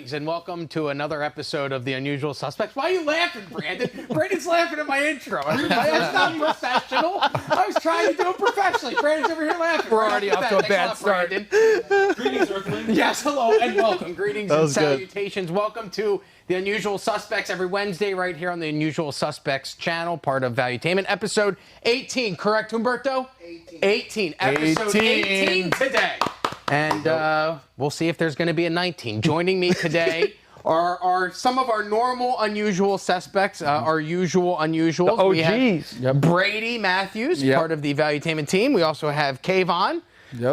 Greetings and welcome to another episode of The Unusual Suspects. Why are you laughing, Brandon? Brandon's laughing at my intro. That's not professional. I was trying to do it professionally. Brandon's over here laughing. We're already off to a bad start. Greetings, Earthling. Yes, hello and welcome. Greetings and salutations. Good. Welcome to The Unusual Suspects every Wednesday right here on the Unusual Suspects channel, part of Valutainment. Episode 18, correct, Humberto? 18. Episode 18 today. And we'll see if there's going to be a 19. Joining me today are some of our normal unusual suspects, our usual unusuals. The OGs. We have Brady Matthews, part of the Valutainment team. We also have Kvon.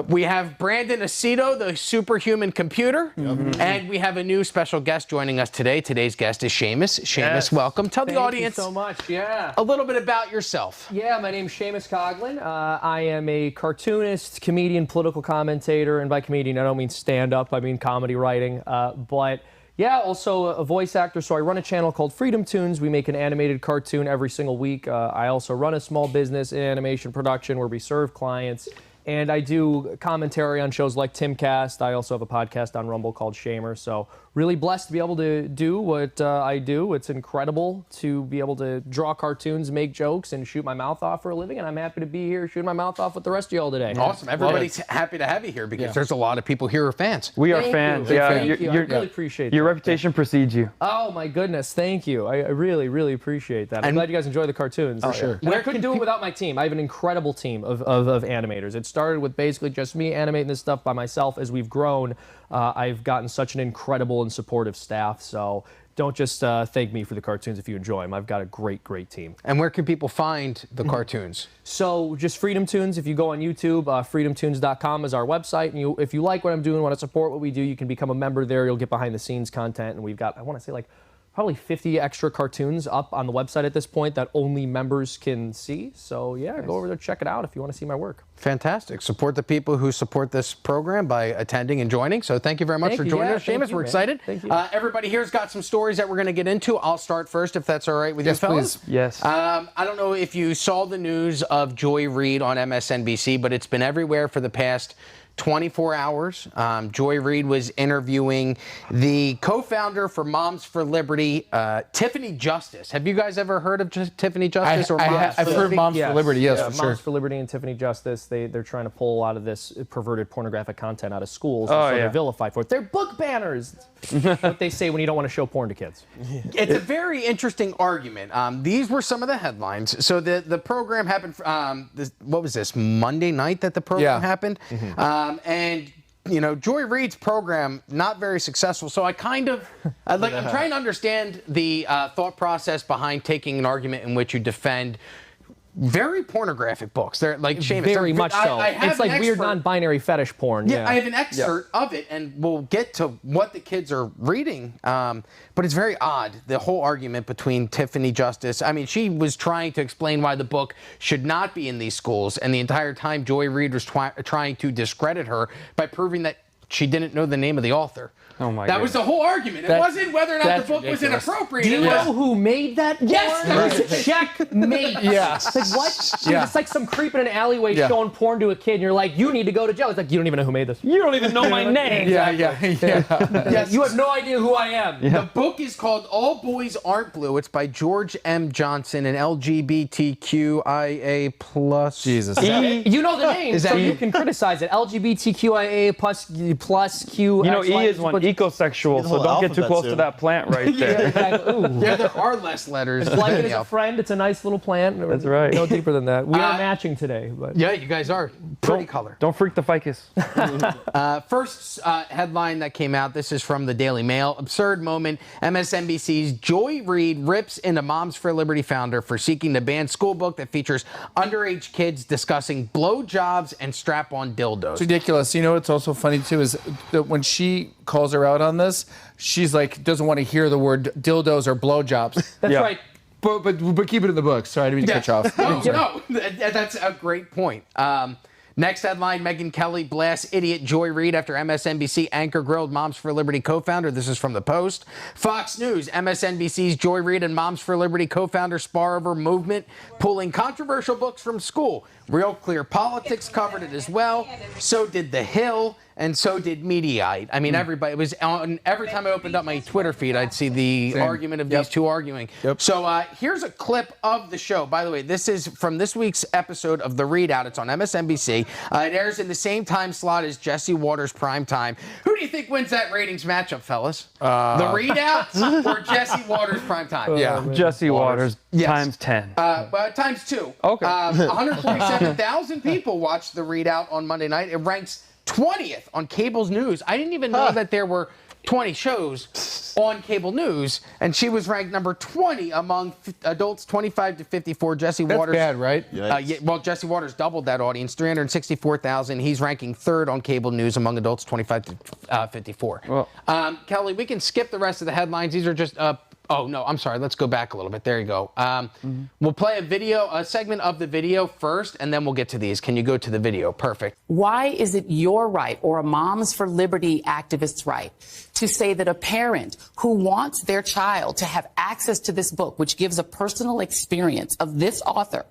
We have Brandon Aceto, the superhuman computer. And we have a new special guest joining us today. Today's guest is Seamus. Seamus, welcome. Tell the audience so much. a little bit about yourself. Yeah, my name's Seamus Coughlin. I am a cartoonist, comedian, political commentator, and by comedian I don't mean stand-up, I mean comedy writing. But yeah, also a voice actor, so I run a channel called Freedom Toons. We make an animated cartoon every single week. I also run a small business in animation production where we serve clients. And I do commentary on shows like Timcast. I also have a podcast on Rumble called Shamer. So really blessed to be able to do what I do. It's incredible to be able to draw cartoons, make jokes, and shoot my mouth off for a living. And I'm happy to be here shooting my mouth off with the rest of y'all today. Awesome. Everybody's happy to have you here because there's a lot of people here who are fans. We are fans. Yeah, thank you. I really appreciate that. Your reputation precedes you. Oh, my goodness. Thank you. I really, really appreciate that. I'm glad you guys enjoy the cartoons. For sure. And I couldn't do it without my team. I have an incredible team of animators. It started with basically just me animating this stuff by myself. As we've grown, I've gotten such an incredible and supportive staff. So don't just thank me for the cartoons if you enjoy them. I've got a great, great team. And where can people find the cartoons? So just Freedom Toons. If you go on YouTube, freedomtoons.com is our website. And if you like what I'm doing, want to support what we do, you can become a member there. You'll get behind the scenes content. And we've got, I want to say, like probably 50 extra cartoons up on the website at this point that only members can see. So yeah, go over there, check it out if you want to see my work. Fantastic. Support the people who support this program by attending and joining. So thank you very much for joining us, Seamus. We're excited. Thank you. Everybody here's got some stories that we're going to get into. I'll start first if that's all right with you fellas. Please. Yes. I don't know if you saw the news of Joy Reid on MSNBC, but it's been everywhere for the past 24 hours. Joy Reid was interviewing the co-founder for Moms for Liberty, Tiffany Justice. Have you guys ever heard of Tiffany Justice? I've heard Moms for Liberty, yes, for sure. Moms for Liberty and Tiffany Justice, they're trying to pull a lot of this perverted pornographic content out of schools. So they're vilified for it. They're book banners. What they say when you don't want to show porn to kids. It's a very interesting argument. These were some of the headlines. So the program happened, what was this, Monday night that the program happened? And you know, Joy Reid's program not very successful. So I kind of I'm trying to understand the thought process behind taking an argument in which you defend very pornographic books. They're like Seamus. Very much so. It's like weird non-binary fetish porn. Yeah, I have an excerpt of it, and we'll get to what the kids are reading. But it's very odd, the whole argument between Tiffany Justice. I mean, she was trying to explain why the book should not be in these schools, and the entire time Joy Reid was trying to discredit her by proving that she didn't know the name of the author. Oh my God. That was the whole argument. It wasn't whether or not the book was inappropriate. Do you know who made that? Yes! Checkmate. Yes. It's like, what? It's like some creep in an alleyway showing porn to a kid, and you're like, you need to go to jail. It's like, you don't even know who made this. You don't even know my name. Yes. You have no idea who I am. The book is called All Boys Aren't Blue. It's by George M. Johnson, an LGBTQIA+. Jesus. You know the name, so you can criticize it. LGBTQIA plus Q. You know, E is one ecosexual, so don't get too close to that plant right there. Yeah, there are less letters. It's like it is a friend. It's a nice little plant. That's right. No deeper than that. We are matching today. But. Yeah, you guys are. Pretty color. Don't freak the ficus. First headline that came out, this is from the Daily Mail. Absurd moment. MSNBC's Joy Reid rips into Moms for Liberty founder for seeking to ban school book that features underage kids discussing blowjobs and strap-on dildos. It's ridiculous. You know what's also funny, too, is that when she calls her out on this, she's like, doesn't want to hear the word dildos or blowjobs. That's right. But keep it in the book. Sorry, I didn't mean to cut you off. No, that's a great point. Next headline, Megyn Kelly blasts idiot Joy Reid after MSNBC anchor grilled Moms for Liberty co-founder. This is from The Post. Fox News, MSNBC's Joy Reid and Moms for Liberty co-founder spar over movement, pulling controversial books from school. Real Clear Politics covered it as well. So did The Hill. and so did Mediaite. I mean, everybody, it was on, every time I opened up my Twitter feed, I'd see the argument of these two arguing. So here's a clip of the show. By the way, this is from this week's episode of The Readout. It's on MSNBC. It airs in the same time slot as Jesse Waters' Prime Time. Who do you think wins that ratings matchup, fellas? The Readout or Jesse Waters' Prime Time? Jesse Waters times 10. Times 2. Okay. 147,000 people watched The Readout on Monday night. It ranks 20th on cable's news. I didn't even know that there were 20 shows on cable news, and she was ranked number 20 among adults 25 to 54. Jesse Waters. That's bad, right? Well, Jesse Waters doubled that audience, 364,000. He's ranking 3rd on cable news among adults 25 to 54. Well, Kelly, we can skip the rest of the headlines. These are just oh, no, I'm sorry. Let's go back a little bit. There you go. We'll play a segment of the video first, and then we'll get to these. Can you go to the video? Perfect. Why is it your right or a Moms for Liberty activist's right to say that a parent who wants their child to have access to this book, which gives a personal experience of this author,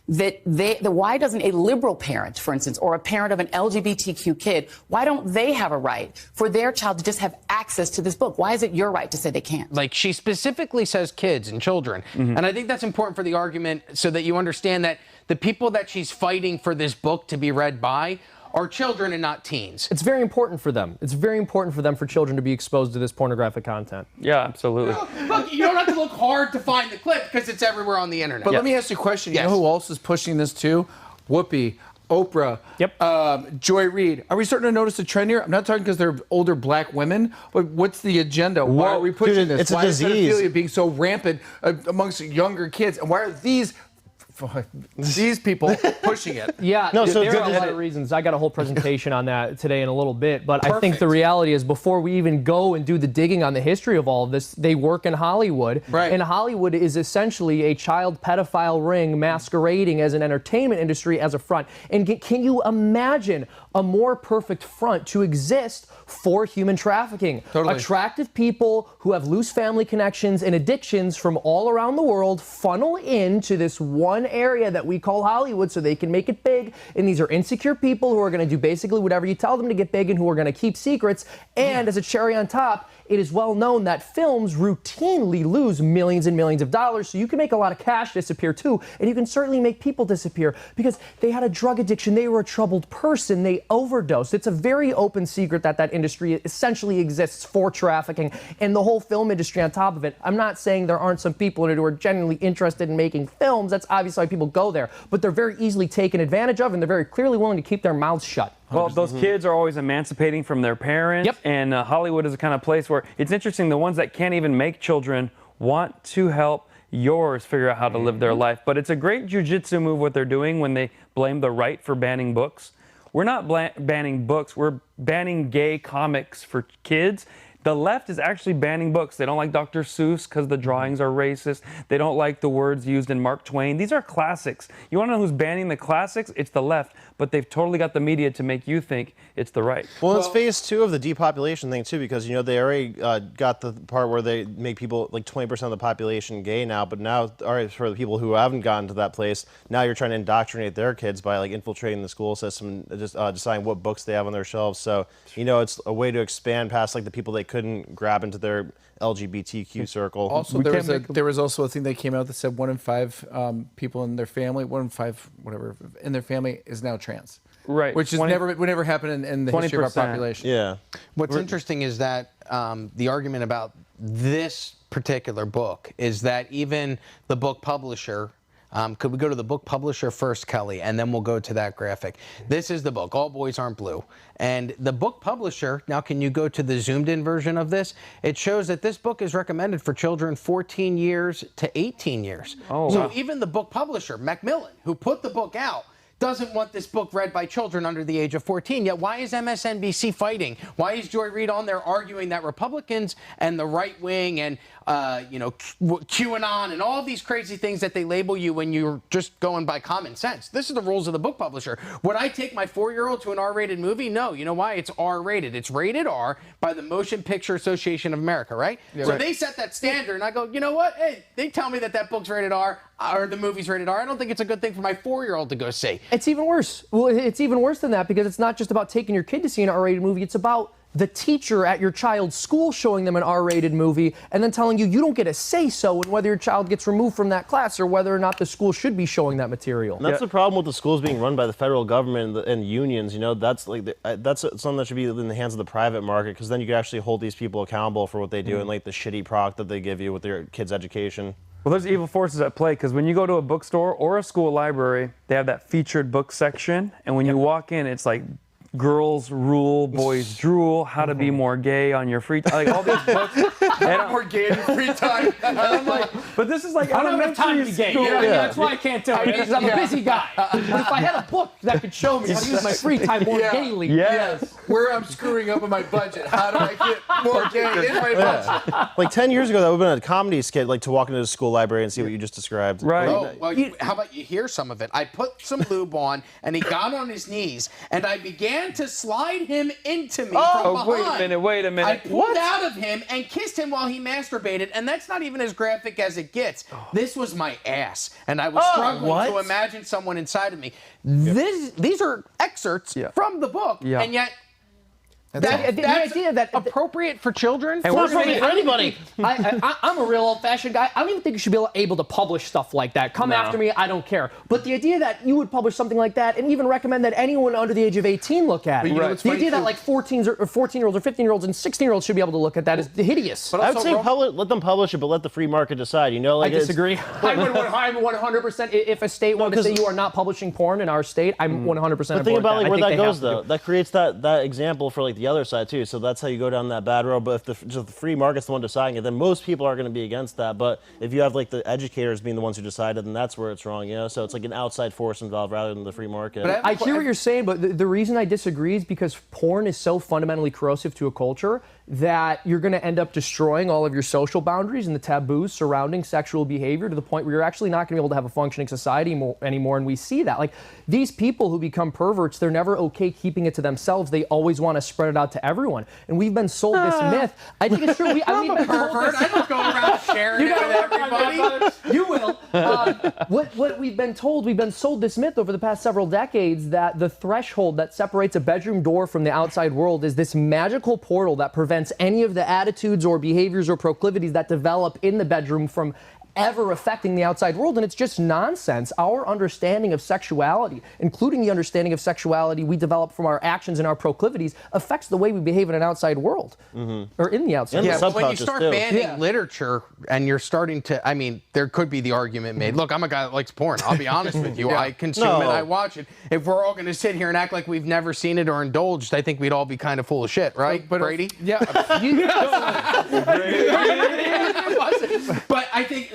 why doesn't a liberal parent, for instance, or a parent of an LGBTQ kid, why don't they have a right for their child to just have access to this book? Why is it your right to say they can't? Like, she specifically says kids and children. And I think that's important for the argument so that you understand that the people that she's fighting for this book to be read by are children and not teens. It's very important for them. It's very important for them, for children, to be exposed to this pornographic content. Yeah, absolutely. Look, you don't have to look hard to find the clip because it's everywhere on the internet. But let me ask you a question. You know who else is pushing this too? Whoopi, Oprah, Joy Reid. Are we starting to notice a trend here? I'm not talking because they're older black women, but what's the agenda? Why are we pushing this? It's why a disease. is pedophilia being so rampant amongst younger kids? And why are these people pushing it? Yeah, no, so there are a lot of reasons. I got a whole presentation on that today in a little bit. But I think the reality is, before we even go and do the digging on the history of all of this, they work in Hollywood. Right. And Hollywood is essentially a child pedophile ring masquerading as an entertainment industry as a front. And can you imagine a more perfect front to exist for human trafficking? Totally. Attractive people who have loose family connections and addictions from all around the world funnel into this one area that we call Hollywood so they can make it big. And these are insecure people who are going to do basically whatever you tell them to get big and who are going to keep secrets. And as a cherry on top, it is well known that films routinely lose millions and millions of dollars, so you can make a lot of cash disappear too, and you can certainly make people disappear because they had a drug addiction, they were a troubled person, they overdosed. It's a very open secret that that industry essentially exists for trafficking, and the whole film industry on top of it. I'm not saying there aren't some people in it who are genuinely interested in making films. That's obviously why people go there, but they're very easily taken advantage of, and they're very clearly willing to keep their mouths shut. Well, those kids are always emancipating from their parents, and Hollywood is the kind of place where it's interesting, the ones that can't even make children want to help yours figure out how to live their life. But it's a great jujitsu move what they're doing when they blame the right for banning books. We're not banning books, we're banning gay comics for kids. The left is actually banning books. They don't like Dr. Seuss because the drawings are racist. They don't like the words used in Mark Twain. These are classics. You want to know who's banning the classics? It's the left, but they've totally got the media to make you think it's the right. Well, it's phase 2 of the depopulation thing too, because, you know, they already got the part where they make people, like 20% of the population gay now, but now, all right, for the people who haven't gotten to that place, now you're trying to indoctrinate their kids by like infiltrating the school system, just deciding what books they have on their shelves. So, you know, it's a way to expand past like the people they couldn't grab into their LGBTQ circle. Also, there was also a thing that came out that said 1 in 5 people in their family, 1 in 5 whatever in their family is now trans. Right. Which would never happen in the history of our population. Yeah. What's interesting is that the argument about this particular book is that even the book publisher, could we go to the book publisher first, Kelly, and then we'll go to that graphic. This is the book, All Boys Aren't Blue. And the book publisher, now can you go to the zoomed in version of this? It shows that this book is recommended for children 14 years to 18 years. Oh, so even the book publisher, Macmillan, who put the book out, doesn't want this book read by children under the age of 14. Yet why is MSNBC fighting? Why is Joy Reid on there arguing that Republicans and the right wing and QAnon and all these crazy things that they label you when you're just going by common sense? This is the rules of the book publisher. Would I take my 4-year-old to an R-rated movie? No. You know why? It's R-rated. It's rated R by the Motion Picture Association of America, right? Yeah, so they set that standard, and I go, you know what? Hey, they tell me that book's rated R. or the movie's rated R. I don't think it's a good thing for my 4-year-old to go see. It's even worse. Well, it's even worse than that because it's not just about taking your kid to see an R-rated movie. It's about the teacher at your child's school showing them an R-rated movie and then telling you don't get a say-so in whether your child gets removed from that class or whether or not the school should be showing that material. And that's the problem with the schools being run by the federal government and unions. You know, that's like that's something that should be in the hands of the private market, because then you can actually hold these people accountable for what they do and like the shitty product that they give you with their kids' education. Well, there's evil forces at play, because when you go to a bookstore or a school library, they have that featured book section, and when you walk in, it's like girls rule, boys drool, how to be more gay on your free time, like all these books. And More gay in free time. and I'm like, but this is like I don't have time to be gay. school. That's why I can't do it, because I'm a busy guy. But if I had a book that could show me how to use my free time more gaily. Yes. Where I'm screwing up in my budget. How do I get more gay in my budget? Like 10 years ago, that would have been a comedy skit, like to walk into the school library and see what you just described. Right. Oh, well, how about you hear some of it? I put some lube on, and he got on his knees, and I began to slide him into me from behind. Wait a minute. I pulled out of him and kissed him while he masturbated, and that's not even as graphic as it gets. This was my ass, and I was struggling to imagine someone inside of me. These are excerpts from the book, and yet that's the idea that appropriate for children. And for for anybody. I'm a real old-fashioned guy. I don't even think you should be able to publish stuff like that. Come after me, I don't care. But the idea that you would publish something like that and even recommend that anyone under the age of 18 look at it. The idea that like 14-years or 14-year-olds or 15-year-olds and 16-year-olds should be able to look at that is hideous. But I would say let them publish it, but let the free market decide. You know, like I disagree. I'm 100%. If a state wanted to say you are not publishing porn in our state, I'm 100%. But think about like where that goes though. That creates that example for like the other side too. So that's how you go down that bad road. But if the free market's the one deciding it, then most people are going to be against that. But if you have like the educators being the ones who decided, then that's where it's wrong. You know, so it's like an outside force involved rather than the free market. But I hear what you're saying, but the reason I disagree is because porn is so fundamentally corrosive to a culture that you're going to end up destroying all of your social boundaries and the taboos surrounding sexual behavior to the point where you're actually not going to be able to have a functioning society anymore. And we see that. Like, these people who become perverts, they're never okay keeping it to themselves. They always want to spread it out to everyone. And we've been sold this myth. I think it's true. I'm a pervert. I don't go around sharing it with everybody. You will. What we've been told, we've been sold this myth over the past several decades that the threshold that separates a bedroom door from the outside world is this magical portal that prevents any of the attitudes or behaviors or proclivities that develop in the bedroom from ever affecting the outside world, and it's just nonsense. Our understanding of sexuality, including the understanding of sexuality we develop from our actions and our proclivities, affects the way we behave in an outside world, or in the outside world. But when you start banning literature and you're starting to, I mean, there could be the argument made, look, I'm a guy that likes porn. I'll be honest with you. I consume it, I watch it. If we're all going to sit here and act like we've never seen it or indulged, I think we'd all be kind of full of shit, right, Brady? Yeah. But I think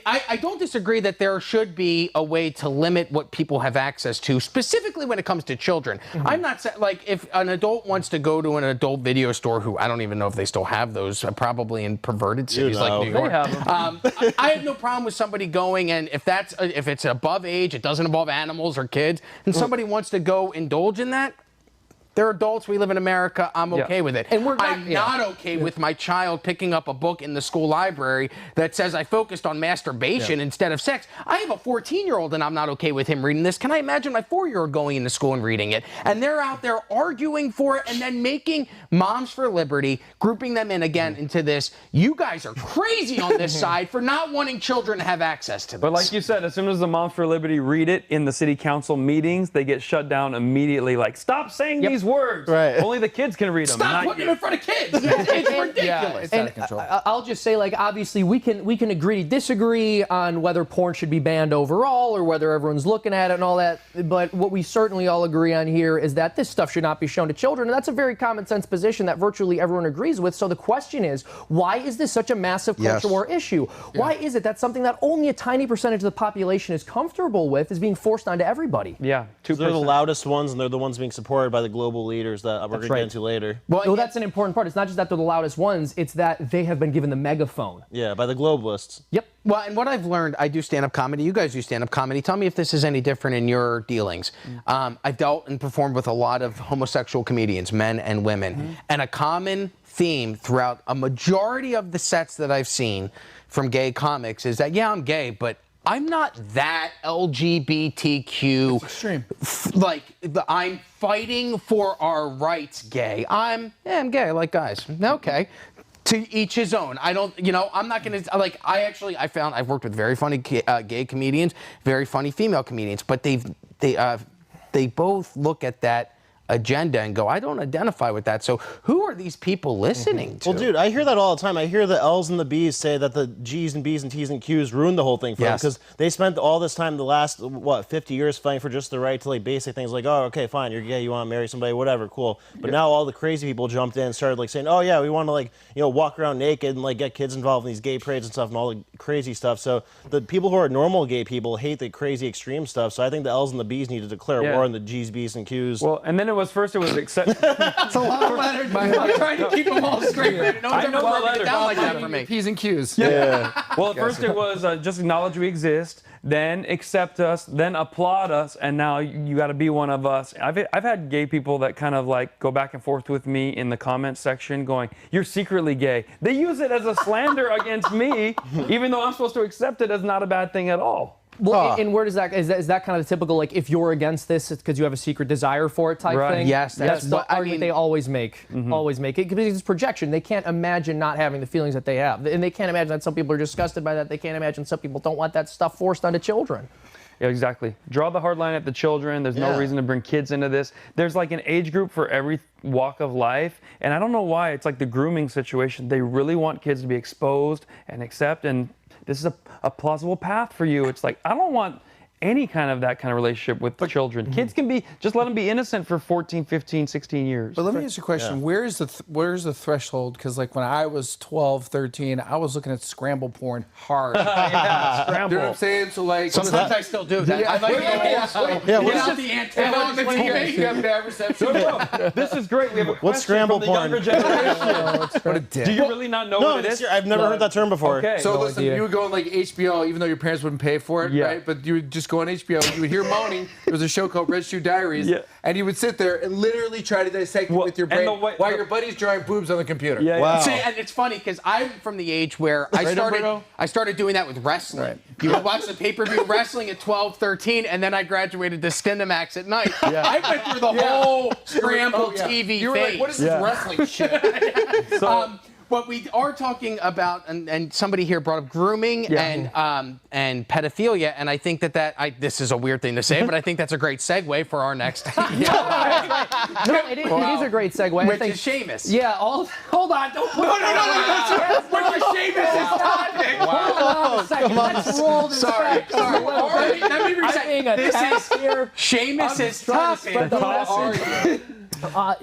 I don't disagree that there should be a way to limit what people have access to, specifically when it comes to children. I'm not like, if an adult wants to go to an adult video store, who I don't even know if they still have those, probably in perverted cities like New York. I have no problem with somebody going, and if it's above age, it doesn't involve animals or kids, and somebody wants to go indulge in that. They're adults. We live in America. I'm okay with it. And I'm not okay with my child picking up a book in the school library that says I focused on masturbation instead of sex. I have a 14-year-old, and I'm not okay with him reading this. Can I imagine my 4-year-old going into school and reading it? And they're out there arguing for it and then making Moms for Liberty, grouping them in again into this. You guys are crazy on this side for not wanting children to have access to this. But like you said, as soon as the Moms for Liberty read it in the city council meetings, they get shut down immediately. Like, stop saying these words. Right. Only the kids can read them. Stop putting them in front of kids. It's ridiculous. And I'll just say, like, obviously we can agree, disagree on whether porn should be banned overall or whether everyone's looking at it and all that. But what we certainly all agree on here is that this stuff should not be shown to children. And that's a very common sense position that virtually everyone agrees with. So the question is, why is this such a massive culture war issue? Why is it that something that only a tiny percentage of the population is comfortable with is being forced onto everybody? Yeah, 2%. They're the loudest ones, and they're the ones being supported by the global leaders that we're going to get into later. Well, that's an important part. It's not just that they're the loudest ones, it's that they have been given the megaphone. Yeah, by the globalists. Yep. Well, and what I've learned, I do stand-up comedy. You guys do stand-up comedy. Tell me if this is any different in your dealings. I've dealt and performed with a lot of homosexual comedians, men and women. And a common theme throughout a majority of the sets that I've seen from gay comics is that, yeah, I'm gay, but I'm not that LGBTQ. Extreme. I'm fighting for our rights, gay. I'm gay, I like guys. Okay. To each his own. I don't, I'm not going to, I've worked with very funny gay comedians, very funny female comedians, but they both look at that agenda and go, I don't identify with that. So who are these people listening to? Well, dude, I hear that all the time. I hear the L's and the B's say that the G's and B's and T's and Q's ruined the whole thing for them because they spent all this time, the last, 50 years fighting for just the right to like basic things like, oh, okay, fine, you're gay, you want to marry somebody, whatever, cool. But now all the crazy people jumped in and started like saying, oh yeah, we want to like, walk around naked and like get kids involved in these gay parades and stuff and all the crazy stuff. So the people who are normal gay people hate the crazy extreme stuff. So I think the L's and the B's need to declare war on the G's, B's, and Q's. Well, and then it was accept. It's a lot of letters. I'm trying to keep them all straight. No one's ever broken it down like that for me. P's and Q's. Yeah. Well, at first it was just acknowledge we exist, then accept us, then applaud us, and now you got to be one of us. I've had gay people that kind of like go back and forth with me in the comment section going, you're secretly gay. They use it as a slander against me, even though I'm supposed to accept it as not a bad thing at all. Well, and where does that is that kind of the typical, like, if you're against this, it's because you have a secret desire for it type thing? Yes, that's the argument they always make. Always make it because it's projection. They can't imagine not having the feelings that they have, and they can't imagine that some people are disgusted by that. They can't imagine some people don't want that stuff forced onto children. Yeah, exactly. Draw the hard line at the children. There's no reason to bring kids into this. There's like an age group for every walk of life, and I don't know why. It's like the grooming situation. They really want kids to be exposed and accept, and this is a plausible path for you. It's like, I don't want any kind of that kind of relationship with children. Kids can be, just let them be innocent for 14, 15, 16 years. But let me ask you a question. Yeah. Where's the threshold? Because like when I was 12, 13, I was looking at scramble porn hard. Scramble. You know what I'm saying? So like sometimes I still do that. I like the antenna. You have bad reception. No. This is great. We have a question scramble from the porn? younger generation. What a dick. Do you really not know what it is? I've never heard that term before. Okay. So listen, you would go on like HBO, even though your parents wouldn't pay for it, right? But you would just go on HBO, you would hear moaning. There was a show called Red Shoe Diaries, and you would sit there and literally try to dissect it with your brain while your buddy's drawing boobs on the computer. Yeah, wow. See, and it's funny because I'm from the age where I started doing that with wrestling. Right. You would watch the pay-per-view wrestling at 12, 13, and then I graduated to Skinamax at night. Yeah. I went through the whole scramble TV You were phase. like, what is this wrestling shit? So, what we are talking about, and somebody here brought up grooming and pedophilia, and I think this is a weird thing to say, but I think that's a great segue for our next. No, it is a great segue. Which is Seamus. Yeah. Hold on. Don't put No. Which is Seamus' topic. Hold on a second. Let's roll this back. Sorry. Let me reset. I'm being attacked here. Seamus' topic.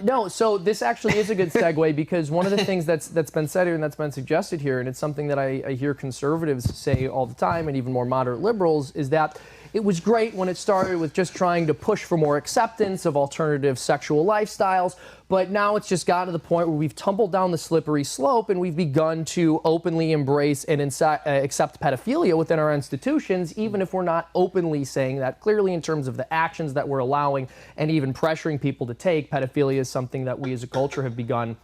No, so this actually is a good segue because one of the things that's been said here and that's been suggested here, and it's something that I hear conservatives say all the time, and even more moderate liberals, is that it was great when it started with just trying to push for more acceptance of alternative sexual lifestyles, but now it's just gotten to the point where we've tumbled down the slippery slope and we've begun to openly embrace and accept pedophilia within our institutions, even if we're not openly saying that. Clearly, in terms of the actions that we're allowing and even pressuring people to take, pedophilia is something that we as a culture have begun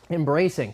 embracing.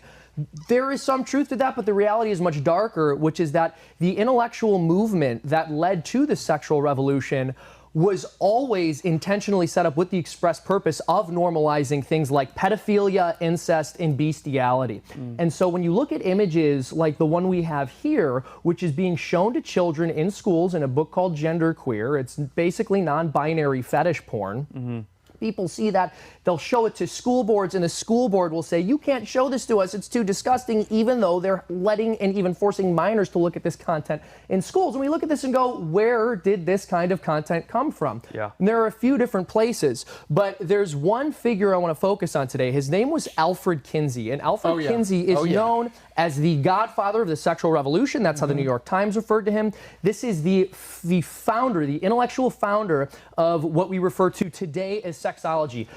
There is some truth to that, but the reality is much darker, which is that the intellectual movement that led to the sexual revolution was always intentionally set up with the express purpose of normalizing things like pedophilia, incest, and bestiality. And so when you look at images like the one we have here, which is being shown to children in schools in a book called Genderqueer, it's basically non-binary fetish porn. People see that, they'll show it to school boards, and the school board will say, you can't show this to us, it's too disgusting, even though they're letting and even forcing minors to look at this content in schools. And we look at this and go, where did this kind of content come from? Yeah. And there are a few different places, but there's one figure I want to focus on today. His name was Alfred Kinsey, and Alfred Kinsey is known as the godfather of the sexual revolution. That's how the New York Times referred to him. This is the founder, the intellectual founder of what we refer to today as sexology.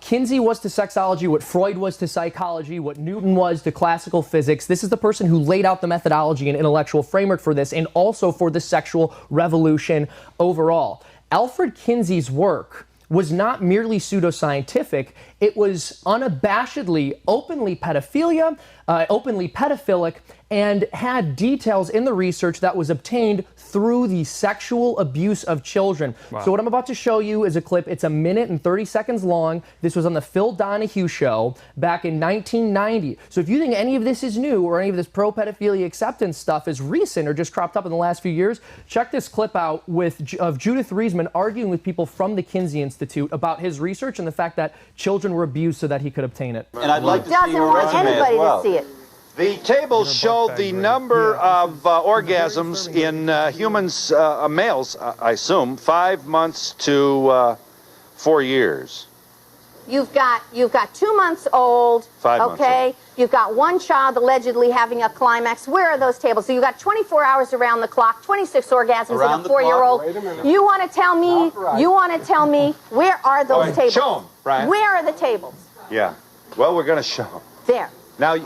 Kinsey was to sexology what Freud was to psychology, what Newton was to classical physics. This is the person who laid out the methodology and intellectual framework for this, and also for the sexual revolution overall. Alfred Kinsey's work was not merely pseudoscientific, it was unabashedly openly pedophilic, and had details in the research that was obtained through the sexual abuse of children. Wow. So what I'm about to show you is a clip. It's 1 minute and 30 seconds long. This was on the Phil Donahue show back in 1990. So if you think any of this is new or any of this pro-pedophilia acceptance stuff is recent or just cropped up in the last few years, check this clip out of Judith Reisman arguing with people from the Kinsey Institute about his research and the fact that children were abused so that he could obtain it. And I'd like to see your resume as well. To see it. The tables show the number of orgasms in humans, males, I assume, 5 months to 4 years. You've got 2 months old. 5 months. Okay. You've got one child allegedly having a climax. Where are those tables? So you've got 24 hours around the clock, 26 orgasms in a 4-year-old. You want to tell me? Right. You want to tell me where are those tables? Show them, Brian. Where are the tables? Yeah. Well, we're going to show them. There. Now,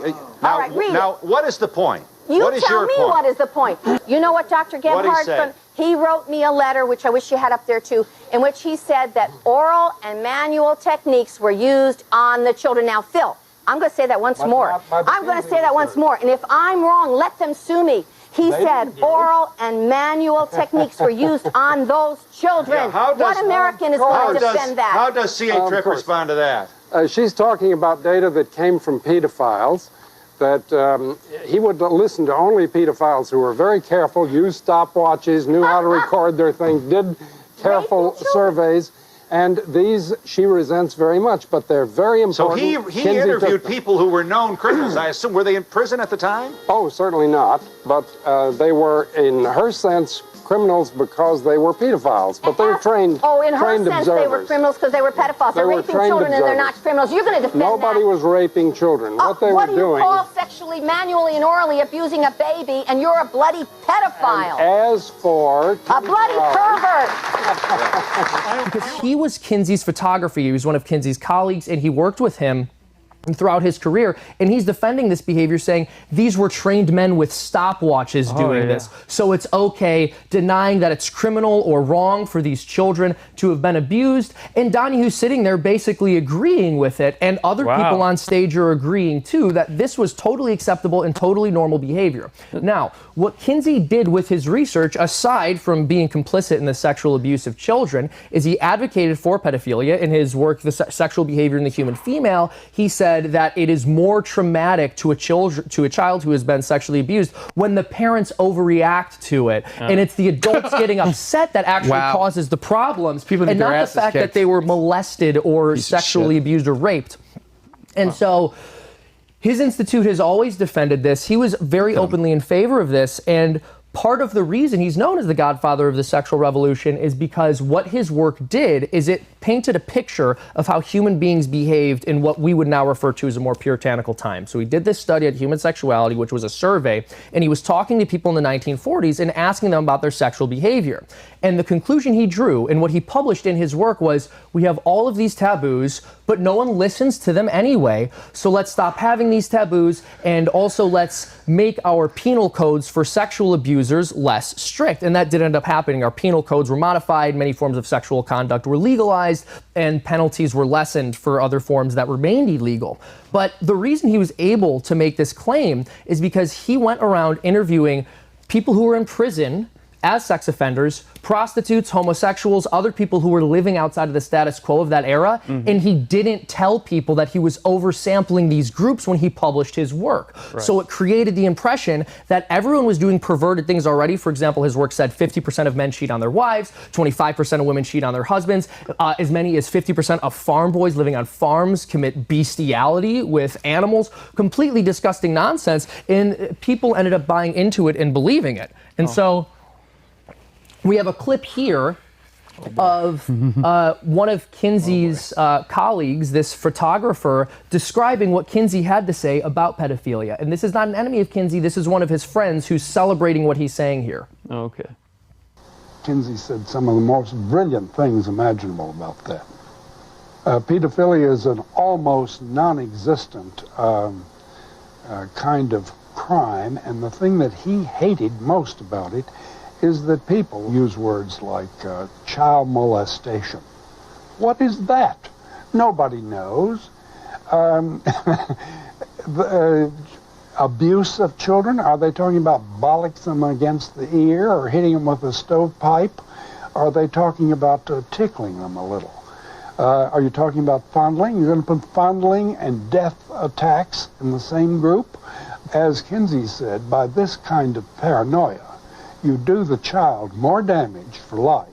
what is the point? You tell me what is the point. You know what Dr. Gebhardt, he wrote me a letter, which I wish you had up there too, in which he said that oral and manual techniques were used on the children. Now, Phil, I'm going to say that once more. I'm going to say that once more. And if I'm wrong, let them sue me. He said oral and manual techniques were used on those children. Yeah, what American is going to defend that? How does C.A. Tripp respond to that? She's talking about data that came from pedophiles, that he would listen to only pedophiles who were very careful, used stopwatches, knew how to record their things, did careful surveys, and these she resents very much, but they're very important. So he interviewed people who were known criminals, I assume. Were they in prison at the time? Oh, certainly not, but they were, in her sense, criminals because they were pedophiles, but they were trained Oh, in her sense, observers. they were criminals because they were pedophiles. They're raping children and they're not criminals. You're going to defend Nobody was raping children. What they were doing... What do you call sexually, manually, and orally abusing a baby, and you're a bloody pedophile? And as for... A bloody pervert! Because he was Kinsey's photographer. He was one of Kinsey's colleagues, and he worked with him throughout his career, and he's defending this behavior, saying these were trained men with stopwatches doing this, so it's okay, denying that it's criminal or wrong for these children to have been abused. And Donahue's sitting there basically agreeing with it, and other people on stage are agreeing too that this was totally acceptable and totally normal behavior. Now, what Kinsey did with his research, aside from being complicit in the sexual abuse of children, is he advocated for pedophilia. In his work, The Sexual Behavior in the Human Female, he said that it is more traumatic to a child who has been sexually abused when the parents overreact to it. And it's the adults getting upset that actually causes the problems, and not the fact that they were molested or sexually abused or raped. And so his institute has always defended this. He was very openly in favor of this, and part of the reason he's known as the godfather of the sexual revolution is because what his work did is it painted a picture of how human beings behaved in what we would now refer to as a more puritanical time. So he did this study on human sexuality, which was a survey, and he was talking to people in the 1940s and asking them about their sexual behavior. And the conclusion he drew, and what he published in his work, was we have all of these taboos, but no one listens to them anyway, so let's stop having these taboos, and also let's make our penal codes for sexual abusers less strict. And that did end up happening. Our penal codes were modified, many forms of sexual conduct were legalized, and penalties were lessened for other forms that remained illegal. But the reason he was able to make this claim is because he went around interviewing people who were in prison as sex offenders, prostitutes, homosexuals, other people who were living outside of the status quo of that era, and he didn't tell people that he was oversampling these groups when he published his work. So it created the impression that everyone was doing perverted things already. For example, his work said 50% of men cheat on their wives, 25% of women cheat on their husbands, as many as 50% of farm boys living on farms commit bestiality with animals, completely disgusting nonsense, and people ended up buying into it and believing it. And so we have a clip here of one of Kinsey's colleagues, this photographer, describing what Kinsey had to say about pedophilia. And this is not an enemy of Kinsey. This is one of his friends who's celebrating what he's saying here. Okay. Kinsey said some of the most brilliant things imaginable about that. Pedophilia is an almost non-existent kind of crime, and the thing that he hated most about it is that people use words like child molestation. What is that? Nobody knows. abuse of children? Are they talking about bollocks them against the ear or hitting them with a stovepipe? Are they talking about tickling them a little? Are you talking about fondling? You're going to put fondling and death attacks in the same group? As Kinsey said, by this kind of paranoia, you do the child more damage for life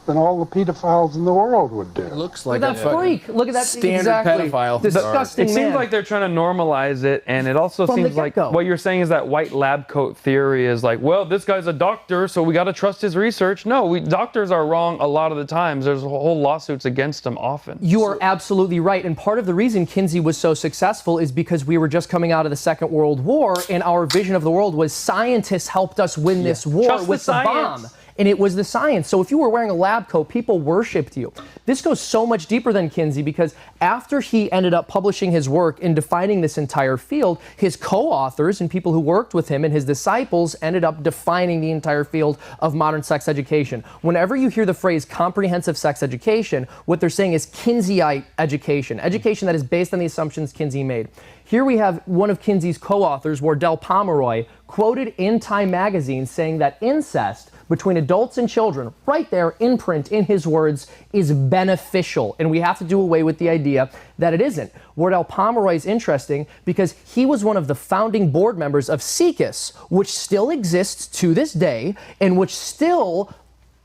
than all the pedophiles in the world would do. It looks like that freak. Look at that standard pedophile. Disgusting It seems like they're trying to normalize it, and it also seems like what you're saying is that white lab coat theory is like, well, this guy's a doctor, so we got to trust his research. No, doctors are wrong a lot of the times. There's whole lawsuits against them often. You are absolutely right, and part of the reason Kinsey was so successful is because we were just coming out of the Second World War, and our vision of the world was scientists helped us win this war with the bomb. And it was the science. So if you were wearing a lab coat, people worshipped you. This goes so much deeper than Kinsey, because after he ended up publishing his work in defining this entire field, his co-authors and people who worked with him and his disciples ended up defining the entire field of modern sex education. Whenever you hear the phrase comprehensive sex education, what they're saying is Kinseyite education, education that is based on the assumptions Kinsey made. Here we have one of Kinsey's co-authors, Wardell Pomeroy, quoted in Time magazine saying that incest between adults and children, right there in print, in his words, is beneficial. And we have to do away with the idea that it isn't. Wardell Pomeroy is interesting because he was one of the founding board members of SECUS, which still exists to this day, and which still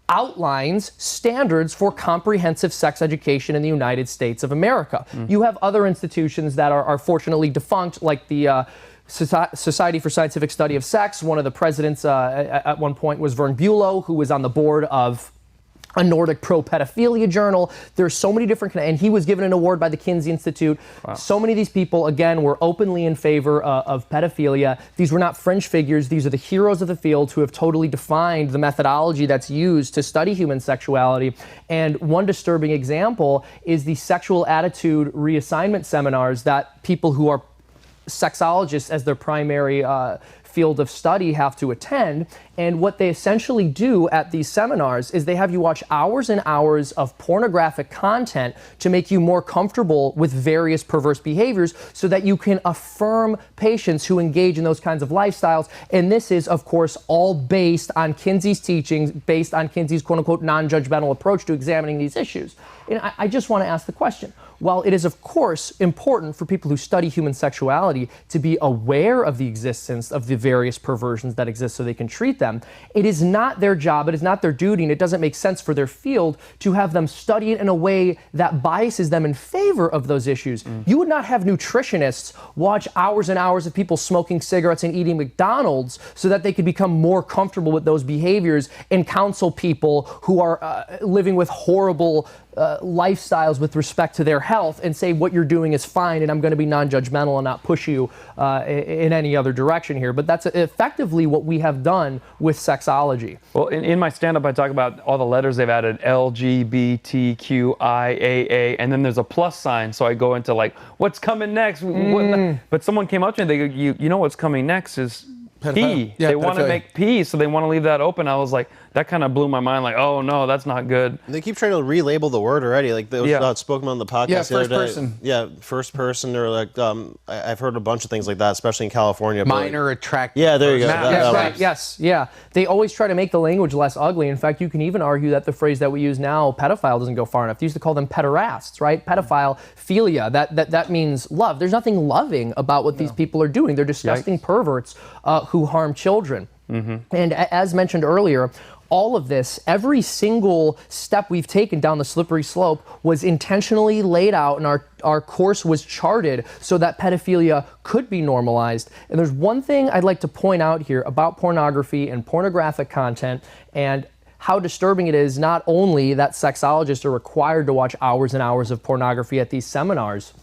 outlines standards for comprehensive sex education in the United States of America. You have other institutions that are fortunately defunct, like the Society for Scientific Study of Sex. One of the presidents at one point was Vern Bulow, who was on the board of a Nordic pro-pedophilia journal. There's so many different, and he was given an award by the Kinsey Institute. Wow. So many of these people, again, were openly in favor of pedophilia. These were not fringe figures. These are the heroes of the field who have totally defined the methodology that's used to study human sexuality. And one disturbing example is the sexual attitude reassignment seminars that people who are sexologists as their primary field of study have to attend. And what they essentially do at these seminars is they have you watch hours and hours of pornographic content to make you more comfortable with various perverse behaviors so that you can affirm patients who engage in those kinds of lifestyles. And this is, of course, all based on Kinsey's teachings, based on Kinsey's quote-unquote non-judgmental approach to examining these issues. And I just want to ask the question. While it is, of course, important for people who study human sexuality to be aware of the existence of the various perversions that exist so they can treat them, it is not their job, it is not their duty, and it doesn't make sense for their field to have them study it in a way that biases them in favor of those issues. You would not have nutritionists watch hours and hours of people smoking cigarettes and eating McDonald's so that they could become more comfortable with those behaviors and counsel people who are living with horrible lifestyles with respect to their health and say what you're doing is fine and I'm going to be non-judgmental and not push you in any other direction here. But that's effectively what we have done with sexology. Well, in my stand-up, I talk about all the letters they've added, LGBTQIAA, and then there's a plus sign. So I go into like, what's coming next? But someone came up to me and they go, you know what's coming next is P. Yeah, they want to make P, so they want to leave that open. I was like, that kind of blew my mind. Like, oh no, that's not good. They keep trying to relabel the word already. Like they spoken on the podcast. Yeah, the other first day. person. Yeah, first person, or like I've heard a bunch of things like that, especially in California. Minor attract. Yeah, there you go. Right. Yes, yeah. They always try to make the language less ugly. In fact, you can even argue that the phrase that we use now, pedophile, doesn't go far enough. They used to call them pederasts, right? Pedophile, philia. That means love. There's nothing loving about what these people are doing. They're disgusting perverts who harm children. And as mentioned earlier, all of this, every single step we've taken down the slippery slope was intentionally laid out, and our course was charted so that pedophilia could be normalized. And there's one thing I'd like to point out here about pornography and pornographic content and how disturbing it is not only that sexologists are required to watch hours and hours of pornography at these seminars,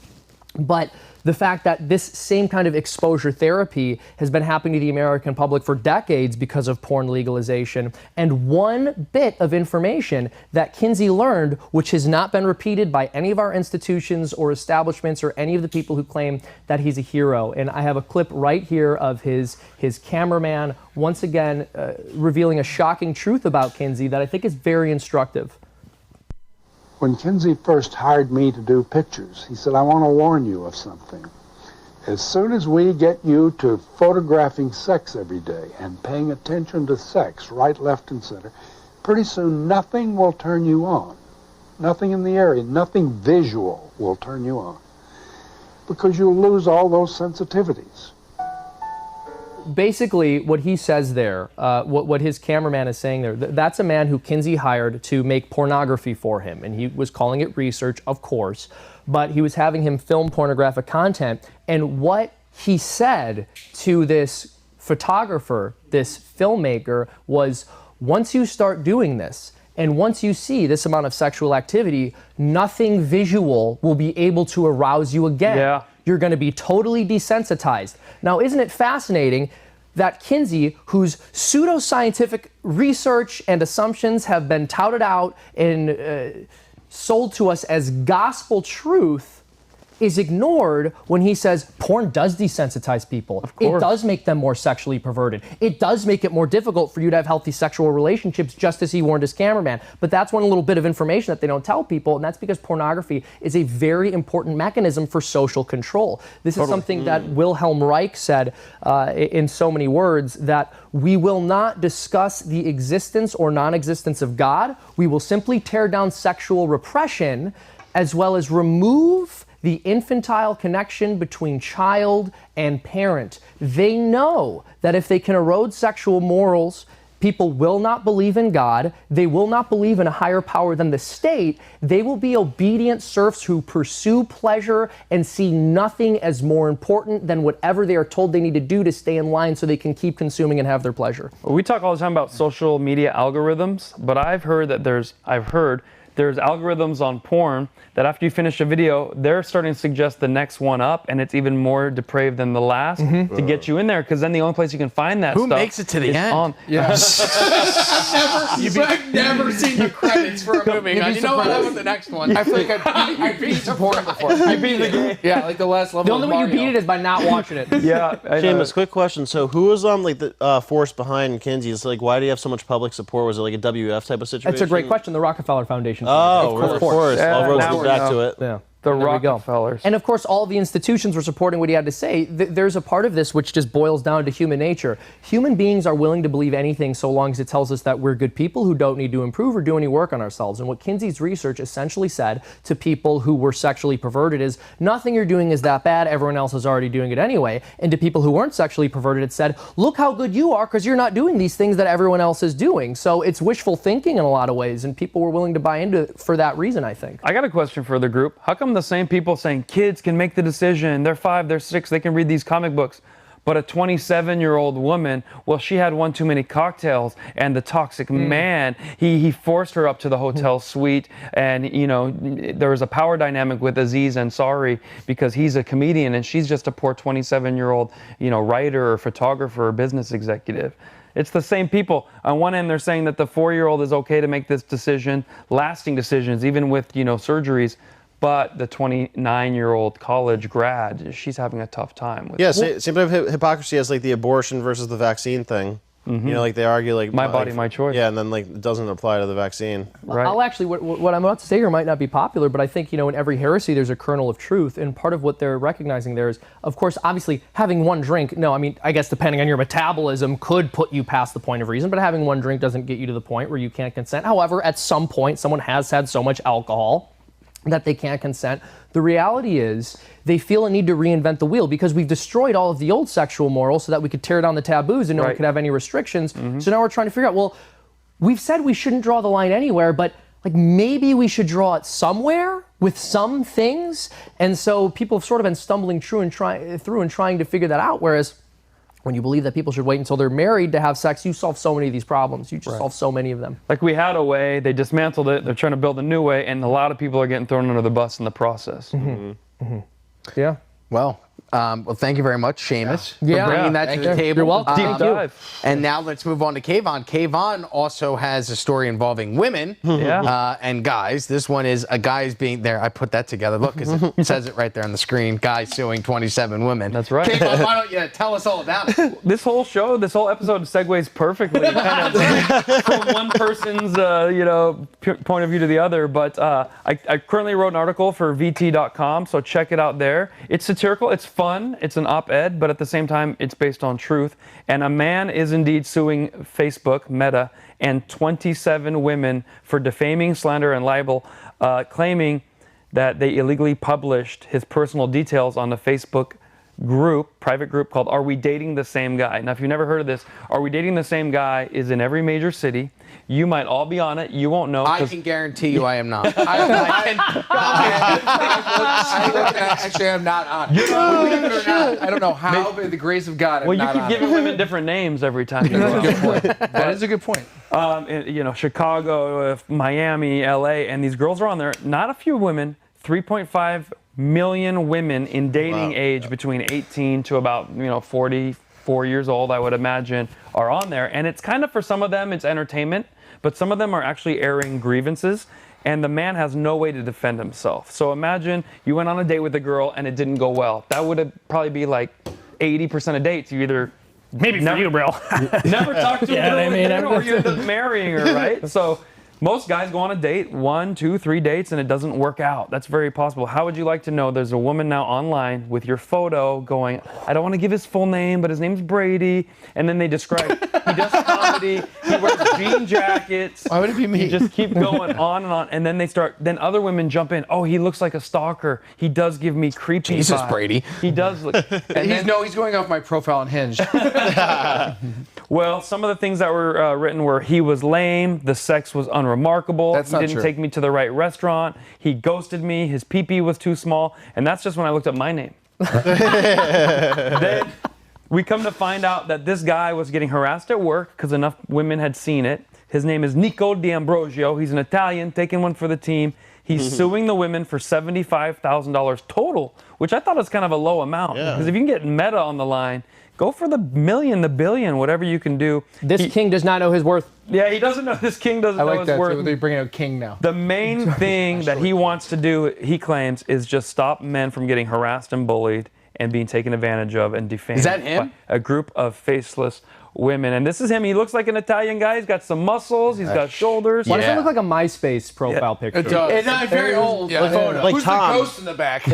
but the fact that this same kind of exposure therapy has been happening to the American public for decades because of porn legalization. And one bit of information that Kinsey learned, which has not been repeated by any of our institutions or establishments or any of the people who claim that he's a hero. And I have a clip right here of his cameraman once again revealing a shocking truth about Kinsey that I think is very instructive. When Kinsey first hired me to do pictures, he said, I want to warn you of something. As soon as we get you to photographing sex every day and paying attention to sex, right, left, and center, pretty soon nothing will turn you on. Nothing in the area, nothing visual will turn you on. Because you'll lose all those sensitivities. Basically, what he says there, what his cameraman is saying there, that's a man who Kinsey hired to make pornography for him. And he was calling it research, of course, but he was having him film pornographic content. And what he said to this photographer, this filmmaker, was once you start doing this, and once you see this amount of sexual activity, nothing visual will be able to arouse you again. Yeah. You're going to be totally desensitized. Now, isn't it fascinating that Kinsey, whose pseudoscientific research and assumptions have been touted out and sold to us as gospel truth, is ignored when he says porn does desensitize people. It does make them more sexually perverted. It does make it more difficult for you to have healthy sexual relationships, just as he warned his cameraman. But that's one little bit of information that they don't tell people, and that's because pornography is a very important mechanism for social control. This is something that Wilhelm Reich said in so many words, that we will not discuss the existence or non-existence of God. We will simply tear down sexual repression, as well as remove the infantile connection between child and parent. They know that if they can erode sexual morals, people will not believe in God. They will not believe in a higher power than the state. They will be obedient serfs who pursue pleasure and see nothing as more important than whatever they are told they need to do to stay in line so they can keep consuming and have their pleasure. We talk all the time about social media algorithms, but I've heard there's algorithms on porn that after you finish a video, they're starting to suggest the next one up, and it's even more depraved than the last to get you in there, because then the only place you can find that Who stuff makes it to the end? on. I've never seen the credits for a movie. You know what? That was the next one. I feel like I've beat some porn before. You beat the game. Yeah, like the last level. The only way you beat it is by not watching it. Yeah. Seamus, quick question. So who was like the force behind Kinsey's? Like, why do you have so much public support? Was it like a WF type of situation? That's a great question. The Rockefeller Foundation. Oh, of course. All roads lead back to it. Yeah. The There we go. Rockefellers. And of course, all the institutions were supporting what he had to say. There's a part of this which just boils down to human nature. Human beings are willing to believe anything so long as it tells us that we're good people who don't need to improve or do any work on ourselves. And what Kinsey's research essentially said to people who were sexually perverted is, nothing you're doing is that bad, everyone else is already doing it anyway. And to people who weren't sexually perverted, it said, look how good you are because you're not doing these things that everyone else is doing. So it's wishful thinking in a lot of ways, and people were willing to buy into it for that reason, I think. I got a question for the group. How come the same people saying kids can make the decision, they're 5, they're 6, they can read these comic books, but a 27-year-old woman, well, she had one too many cocktails, and the toxic man, he forced her up to the hotel suite, and there was a power dynamic with Aziz Ansari because he's a comedian and she's just a poor 27-year-old writer or photographer or business executive. It's the same people. On one end, they're saying that the 4-year-old is okay to make this decision, lasting decisions, even with surgeries. But the 29-year-old college grad, she's having a tough time with it. Same type of hypocrisy as like the abortion versus the vaccine thing. Like they argue like my body, my choice. Yeah, and then like it doesn't apply to the vaccine. Right. I'll actually, what I'm about to say here might not be popular, but I think, in every heresy there's a kernel of truth, and part of what they're recognizing there is, of course, obviously having one drink, I guess depending on your metabolism could put you past the point of reason, but having one drink doesn't get you to the point where you can't consent. However, at some point, someone has had so much alcohol that they can't consent. The reality is they feel a need to reinvent the wheel because we've destroyed all of the old sexual morals so that we could tear down the taboos and no one could have any restrictions. So now we're trying to figure out, well, we've said we shouldn't draw the line anywhere, but maybe we should draw it somewhere with some things. And so people have sort of been stumbling through and trying to figure that out, whereas when you believe that people should wait until they're married to have sex, you solve so many of these problems. You just solve so many of them. Like we had a way, they dismantled it, they're trying to build a new way, and a lot of people are getting thrown under the bus in the process. Yeah. Well, thank you very much, Seamus, for bringing that to the table. You're welcome. Deep dive. And now let's move on to Kvon. Kvon also has a story involving women and guys. This one is a guy's being there. I put that together. Look, 'cause it says it right there on the screen. Guy suing 27 women. That's right. Kvon, why don't you tell us all about it? This whole episode segues perfectly kind of from one person's point of view to the other. But I currently wrote an article for VT.com, so check it out there. It's satirical. It's fun. It's an op-ed, but at the same time, it's based on truth. And a man is indeed suing Facebook, Meta, and 27 women for defaming, slander, and libel, claiming that they illegally published his personal details on the Facebook private group called Are We Dating the Same Guy? Now, if you've never heard of this, Are We Dating the Same Guy is in every major city. You might all be on it. You won't know. I can guarantee you I am not. Actually, I'm not on it. Believe it or not, I don't know how, but the grace of God, well, you keep giving women different names every time you go. Good point. That is a good point. Chicago, Miami, LA, and these girls are on there. Not a few women, 3.5 million women in dating age between 18 to about 44 years old, I would imagine, are on there. And it's kind of, for some of them, it's entertainment, but some of them are actually airing grievances, and the man has no way to defend himself. So imagine you went on a date with a girl and it didn't go well. That would probably be like 80% of dates. You either maybe for you, bro. never talk to a girl again, or you end up marrying her, right? So most guys go on a date, 1, 2, 3 dates, and it doesn't work out. That's very possible. How would you like to know there's a woman now online with your photo going, I don't want to give his full name, but his name's Brady. And then they describe, he does comedy, he wears jean jackets. Why would it be me? You just keep going on and on. And then then other women jump in. Oh, he looks like a stalker. He does give me creepy Jesus, vibes. Brady. He does look. He's going off my profile on Hinge. Well, some of the things that were written were he was lame, the sex was unremarkable, That's he not didn't true. take me to the right restaurant, he ghosted me, his pee-pee was too small, and that's just when I looked up my name. Then we come to find out that this guy was getting harassed at work because enough women had seen it. His name is Nico D'Ambrosio. He's an Italian, taking one for the team. He's suing the women for $75,000 total, which I thought was kind of a low amount. Because if you can get Meta on the line, go for the million, the billion, whatever you can do. This king does not know his worth. Yeah, he doesn't know. This king doesn't know his worth. Too. They're bringing out King now. The main thing that he wants to do, he claims, is just stop men from getting harassed and bullied and being taken advantage of and defamed. Is that him? By a group of faceless women. And this is him. He looks like an Italian guy. He's got some muscles. He's got shoulders. Why does it look like a MySpace profile picture? It does. It's not very old. Photo. Like Who's Tom. the ghost in the back?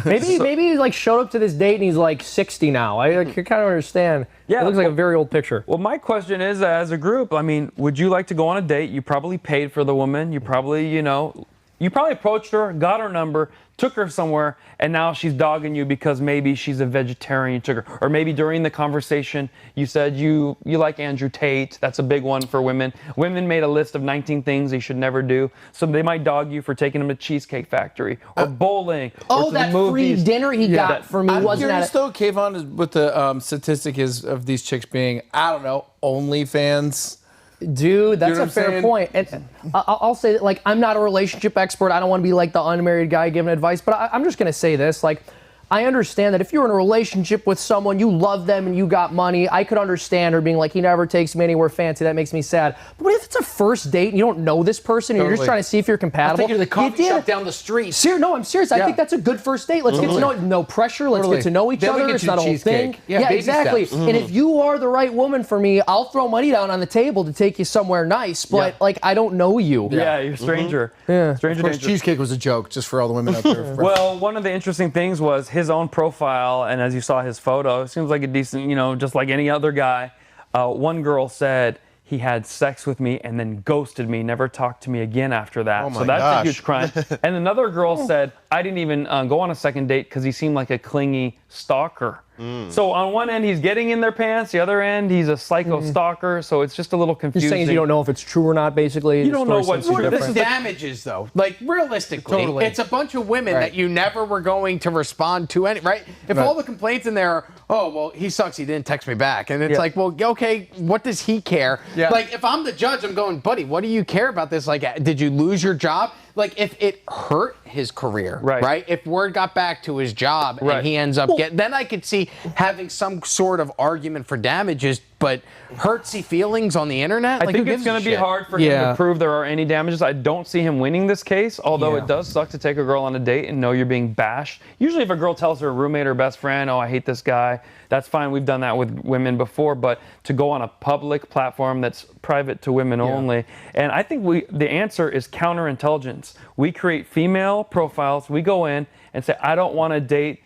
Maybe he like showed up to this date and he's like 60 now. I kind of understand. Yeah, It looks like a very old picture. Well, my question is, as a group, I mean, would you like to go on a date? You probably paid for the woman. You probably, you probably approached her, got her number, took her somewhere, and now she's dogging you because maybe she's a vegetarian. You took her, or maybe during the conversation you said you like Andrew Tate. That's a big one for women. Women made a list of 19 things they should never do, so they might dog you for taking them to Cheesecake Factory or bowling. Or to that the movies. free dinner he got for me I'm wasn't curious that. though, Kvon, is what the statistic is of these chicks being, I don't know, OnlyFans. Dude, that's You know a what I'm fair saying? point. And I'll say that, like, I'm not a relationship expert. I don't want to be like the unmarried guy giving advice, but I'm just going to say this. Like, I understand that if you're in a relationship with someone, you love them and you got money, I could understand her being like, he never takes me anywhere fancy, that makes me sad. But what if it's a first date and you don't know this person and you're just Totally. trying to see if you're compatible? I think you're the coffee You did. shop down the street. No, I'm serious. I think that's a good first date. Let's get to know it. No pressure. Let's get to know each Then we other. get It's you not a whole thing. cheesecake. Yeah, baby exactly. steps. And if you are the right woman for me, I'll throw money down on the table to take you somewhere nice. But like, I don't know you. Yeah, you're a stranger. Stranger Of course, danger. cheesecake was a joke, just for all the women out there. Well, one of the interesting things was his own profile, and as you saw his photo, it seems like a decent, just like any other guy. One girl said he had sex with me and then ghosted me, never talked to me again after that. Oh my so that's gosh. a huge crime. And another girl said, I didn't even go on a second date because he seemed like a clingy stalker. So on one end, he's getting in their pants. The other end, he's a psycho stalker. So it's just a little You're confusing. saying you don't know if it's true or not, basically. You don't know what's true. This damages, though. Like, realistically, Totally. it's a bunch of women that you never were going to respond to, right? If all the complaints in there are, oh, well, he sucks, he didn't text me back. And it's like, well, okay, what does he care? Yeah. Like, if I'm the judge, I'm going, buddy, what do you care about this? Like, did you lose your job? Like, if it hurt his career, right? If word got back to his job and he ends up then I could see having some sort of argument for damages, but hurtsy feelings on the internet? I Like, think who it's gives a going to be shit? hard for him to prove there are any damages. I don't see him winning this case, although it does suck to take a girl on a date and know you're being bashed. Usually if a girl tells her roommate or best friend, oh, I hate this guy, that's fine. We've done that with women before, but to go on a public platform that's private to women only. And I think the answer is counterintelligence. We create female profiles. We go in and say, I don't want to date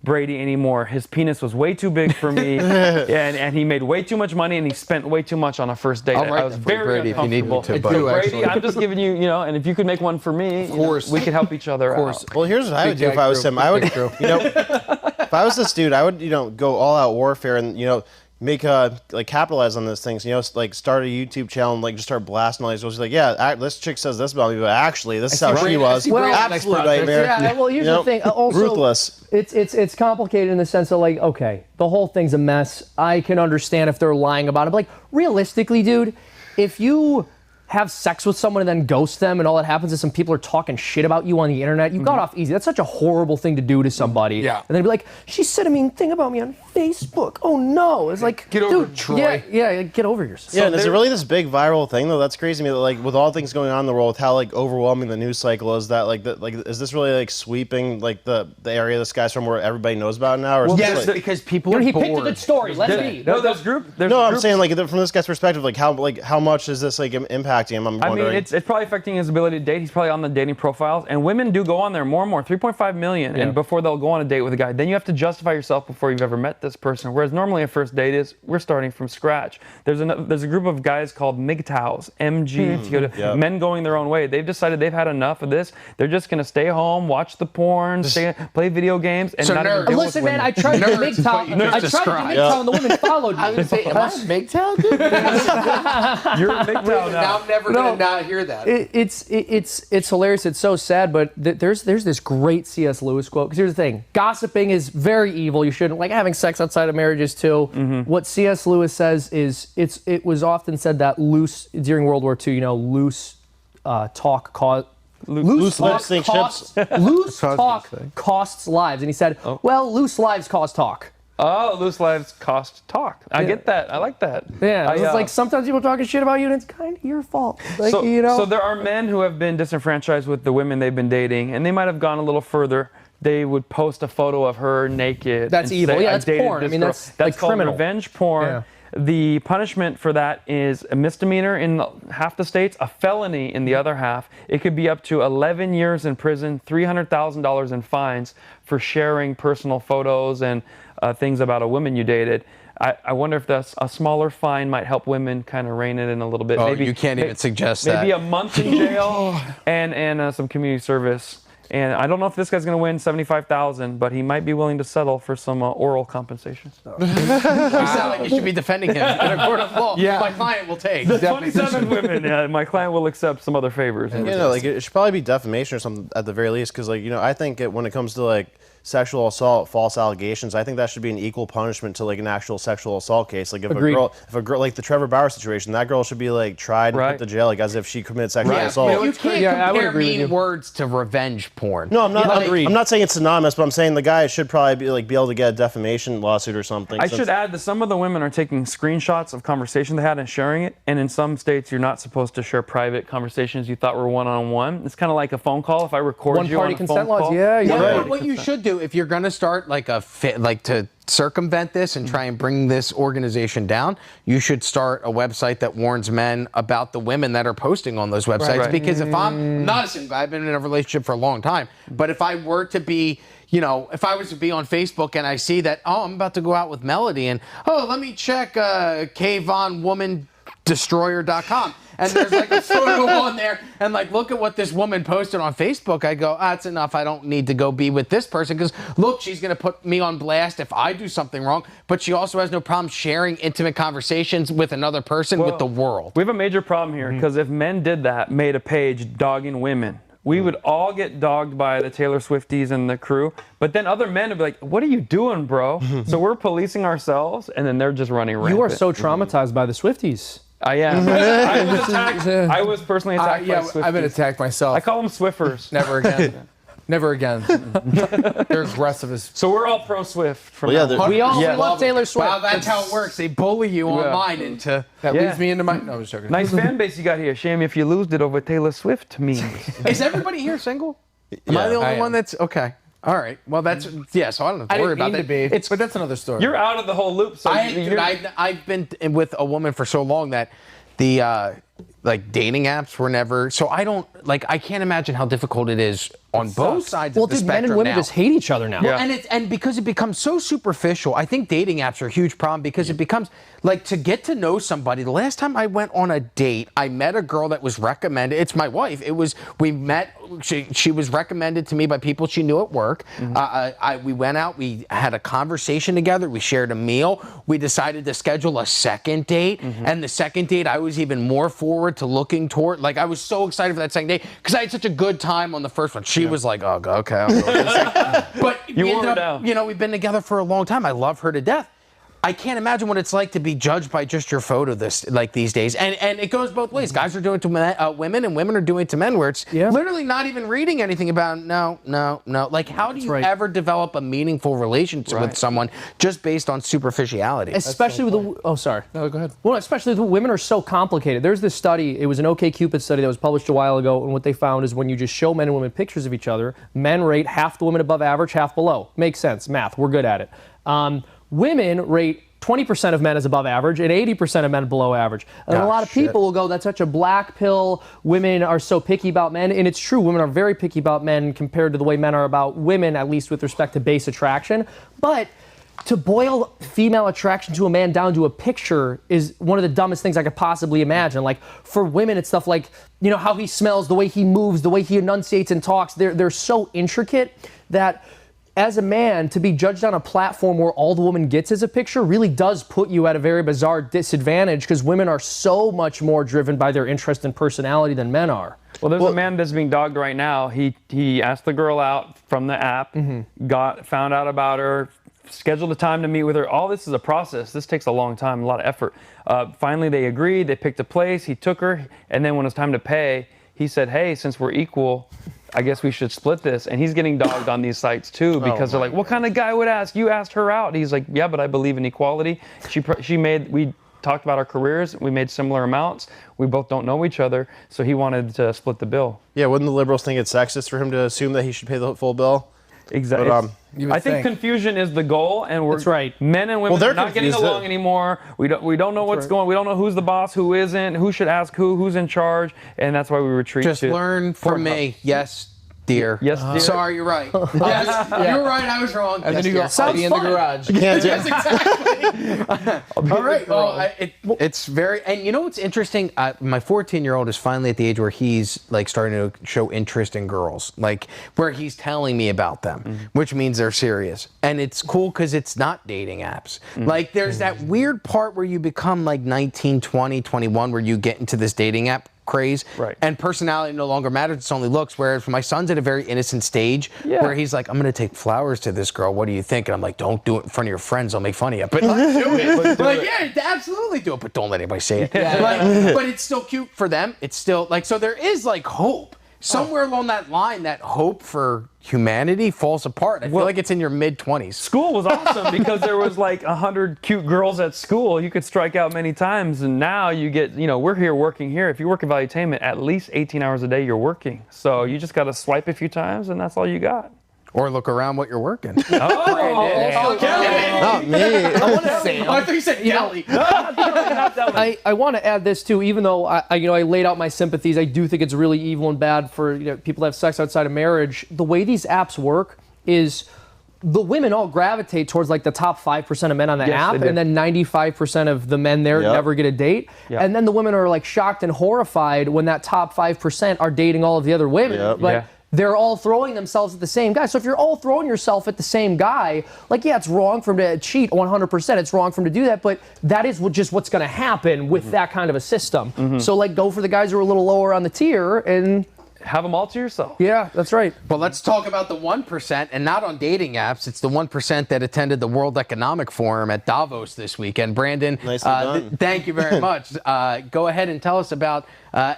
Brady anymore. His penis was way too big for me, and he made way too much money, and he spent way too much on a first date. I'll write I was that for very Brady if you need me uncomfortable. to, So buddy. Brady, I'm just giving you, and if you could make one for me, of course. we could help each other out. Well, here's what I would do if I was him. I would, if I was this dude, I would, go all out warfare and, make capitalize on those things, like start a YouTube channel and just start blasting all these. Just like, yeah, this chick says this about me, but actually this is how she was. Absolute nightmare. Yeah, well, here's the thing. Also, ruthless. It's complicated in the sense of okay, the whole thing's a mess. I can understand if they're lying about it, but realistically, dude, if you have sex with someone and then ghost them and all that happens is some people are talking shit about you on the internet, you got off easy. That's such a horrible thing to do to somebody. Yeah. And then be like, she said a mean thing about me on Facebook. Oh no. It's like, get over it, Troy. Yeah, get over yourself. Yeah, and is it really this big viral thing though? That's crazy to me. That, with all things going on in the world, with how overwhelming the news cycle is, that is this really sweeping the area this guy's from, where everybody knows about it now? Or Yes, because people are he bored. picked a good story. Let's read. I'm saying from this guy's perspective, how much is this impacting him? I'm wondering. I mean, it's probably affecting his ability to date. He's probably on the dating profiles, and women do go on there more and more, 3.5 million, and before they'll go on a date with a guy. Then you have to justify yourself before you've ever met this person. Whereas normally a first date is, we're starting from scratch. There's a group of guys called MGTOWs, M-G, men going their own way. They've decided they've had enough of this. They're just going to stay home, watch the porn, play video games, and not even deal with Listen, women. man, I tried to MGTOW. I tried to MGTOW, and the woman followed me. I was going to say, am I MGTOW, dude? You're a MGTOW now. Now I'm never going to not hear that. It's hilarious. It's so sad, but there's this great C.S. Lewis quote. Because here's the thing: gossiping is very evil. You shouldn't having sex outside of marriages too. What C.S. Lewis says is it was often said that during World War II, loose talk costs lives, and he said, well, loose lives cause talk. Oh, loose lives cost talk. I get that. I like that. Yeah, it's sometimes people talking shit about you, and it's kind of your fault. So there are men who have been disenfranchised with the women they've been dating, and they might have gone a little further. They would post a photo of her naked. That's evil. Say, that's porn. I mean, that's called criminal. Revenge porn. Yeah. The punishment for that is a misdemeanor in half the states, a felony in the other half. It could be up to 11 years in prison, $300,000 in fines for sharing personal photos and things about a woman you dated. I wonder if a smaller fine might help women kind of rein it in a little bit. Maybe you can't even suggest that. Maybe a month in jail and some community service. And I don't know if this guy's going to win $75,000, but he might be willing to settle for some oral compensation. You sound like you should be defending him in a court of law. Yeah. My client will take. 27 women. Yeah, my client will accept some other favors. It should probably be defamation or something at the very least, because I think when it comes to sexual assault, false allegations, I think that should be an equal punishment to an actual sexual assault case. If a girl, like the Trevor Bauer situation, that girl should be tried and put to jail as if she committed sexual assault. You can't compare mean words to revenge porn. No, I'm not. I'm not saying it's synonymous, but I'm saying the guy should probably be able to get a defamation lawsuit or something. I should add that some of the women are taking screenshots of conversations they had and sharing it. And in some states, you're not supposed to share private conversations you thought were one-on-one. It's kind of like a phone call. If I record you on a phone call. What you should do if you're going to start to circumvent this and try and bring this organization down, you should start a website that warns men about the women that are posting on those websites. Right. Because if I'm not a single guy, I've been in a relationship for a long time, but if I were to be, if I was to be on Facebook and I see that, I'm about to go out with Melody and, let me check KvonWomanDestroyer.com. And there's a photo on there, and look at what this woman posted on Facebook. I go, that's enough. I don't need to go be with this person because look, she's going to put me on blast if I do something wrong. But she also has no problem sharing intimate conversations with another person, with the world. We have a major problem here because if men did that, made a page dogging women, we would all get dogged by the Taylor Swifties and the crew, but then other men would be like, what are you doing, bro? So we're policing ourselves, and then they're just running rampant. You are so traumatized by the Swifties. I am. I was personally attacked by Swifties. I've been attacked myself. I call them Swiffers. Never again. Never again. They're aggressive as. So we're all pro Swift. From we all love Taylor Swift. Wow, that's how it works. They bully you online into. That leads me into my. No, I was joking. Nice fan base you got here. Shame if you lose it over Taylor Swift memes. Is everybody here single? Am I the only one that's okay? All right. Well, that's so I don't have to worry about that. But that's another story. You're out of the whole loop. So I've been with a woman for so long that the like dating apps were never, so I can't imagine how difficult it is on both sides of the spectrum. Men and women now. just hate each other now. Well, and because it becomes so superficial, I think dating apps are a huge problem because it becomes like to get to know somebody. The last time I went on a date, I met a girl that was recommended. It's my wife. We met. She was recommended to me by people she knew at work. We went out. We had a conversation together. We shared a meal. We decided to schedule a second date. And the second date, I was even more forward to looking toward. Like I was so excited for that second date because I had such a good time on the first one. She was like, "Oh, okay." I'll go this second. But we ended up, we've been together for a long time. I love her to death. I can't imagine what it's like to be judged by just your photo these days. And it goes both ways. Guys are doing it to women, and women are doing it to men, where it's literally not even reading anything about no. Like, how do you ever develop a meaningful relationship with someone just based on superficiality? Especially with the... Oh, sorry. No, go ahead. Well, especially the women are so complicated. There's this study, it was an OkCupid study that was published a while ago, and what they found is when you just show men and women pictures of each other, men rate half the women above average, half below. Makes sense. Math. We're good at it. Women rate 20% of men as above average and 80% of men below average. And a lot of people will go, that's such a black pill. Women are so picky about men. And it's true, women are very picky about men compared to the way men are about women, at least with respect to base attraction. But to boil female attraction to a man down to a picture is one of the dumbest things I could possibly imagine. Like, for women, it's stuff like, how he smells, the way he moves, the way he enunciates and talks. They're so intricate that as a man, to be judged on a platform where all the woman gets is a picture really does put you at a very bizarre disadvantage, because women are so much more driven by their interest and personality than men are. Well, there's a man that's being dogged right now. He asked the girl out from the app, found out about her, scheduled a time to meet with her. All this is a process. This takes a long time, a lot of effort. Finally, they agreed. They picked a place. He took her, and then when it was time to pay, he said, "Hey, since we're equal, I guess we should split this." And he's getting dogged on these sites too, because they're like, "What kind of guy would ask? You asked her out." He's like, "Yeah, but I believe in equality." We talked about our careers. We made similar amounts. We both don't know each other, so he wanted to split the bill. Yeah, wouldn't the liberals think it's sexist for him to assume that he should pay the full bill? Exactly. But, I think confusion is the goal, and men and women are not getting along anymore. We don't know what's going on. We don't know who's the boss, who isn't, who should ask who's in charge, and that's why we retreat. Just learn from me. Yes, dear. Yes, dear. Sorry, you're right. Yes, you're right. I was wrong. And then you go, "Sounds in the garage." Yes, exactly. All right. Well, it's very, and you know what's interesting? My 14-year-old is finally at the age where he's like starting to show interest in girls, like where he's telling me about them, which means they're serious. And it's cool because it's not dating apps. Like there's that weird part where you become like 19, 20, 21, where you get into this dating app craze, and personality no longer matters, it's only looks. Whereas for my son's at a very innocent stage where he's like, "I'm gonna take flowers to this girl, what do you think?" And I'm like, "Don't do it in front of your friends, I'll make fun of you." But do it. Like, yeah, absolutely do it, but don't let anybody say it. But it's still cute for them. It's still like, so there is like hope. Somewhere along that line, that hope for humanity falls apart. I feel like it's in your mid-20s. School was awesome because there was like 100 cute girls at school. You could strike out many times, and now you get, we're here working here. If you work in Valutainment, at least 18 hours a day you're working. So you just got to swipe a few times, and that's all you got. Or look around what you're working. Not me. I thought you said Kelly. I want to add this too. Even though I laid out my sympathies, I do think it's really evil and bad for people to have sex outside of marriage. The way these apps work is the women all gravitate towards like the top 5% of men on the app, and then 95% of the men there never get a date. And then the women are like shocked and horrified when that top 5% are dating all of the other women. They're all throwing themselves at the same guy. So if you're all throwing yourself at the same guy, like, yeah, it's wrong for him to cheat 100%. It's wrong for him to do that. But that is just what's going to happen with that kind of a system. So, like, go for the guys who are a little lower on the tier and have them all to yourself. Yeah, that's right. Well, let's talk about the 1%, and not on dating apps. It's the 1% that attended the World Economic Forum at Davos this weekend. Brandon, thank you very much. Go ahead and tell us about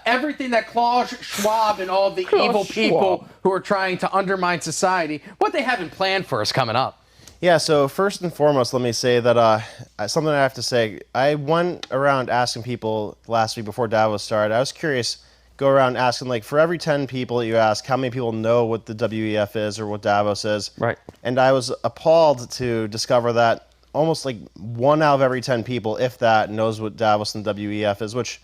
everything that Klaus Schwab and all of the evil people who are trying to undermine society, what they have in plan for us coming up. Yeah, so first and foremost, let me say that something I have to say. I went around asking people last week before Davos started. I was curious, go around asking, like, for every 10 people that you ask, how many people know what the WEF is or what Davos is? Right. And I was appalled to discover that almost like 1 out of every 10 people, if that, knows what Davos and WEF is, which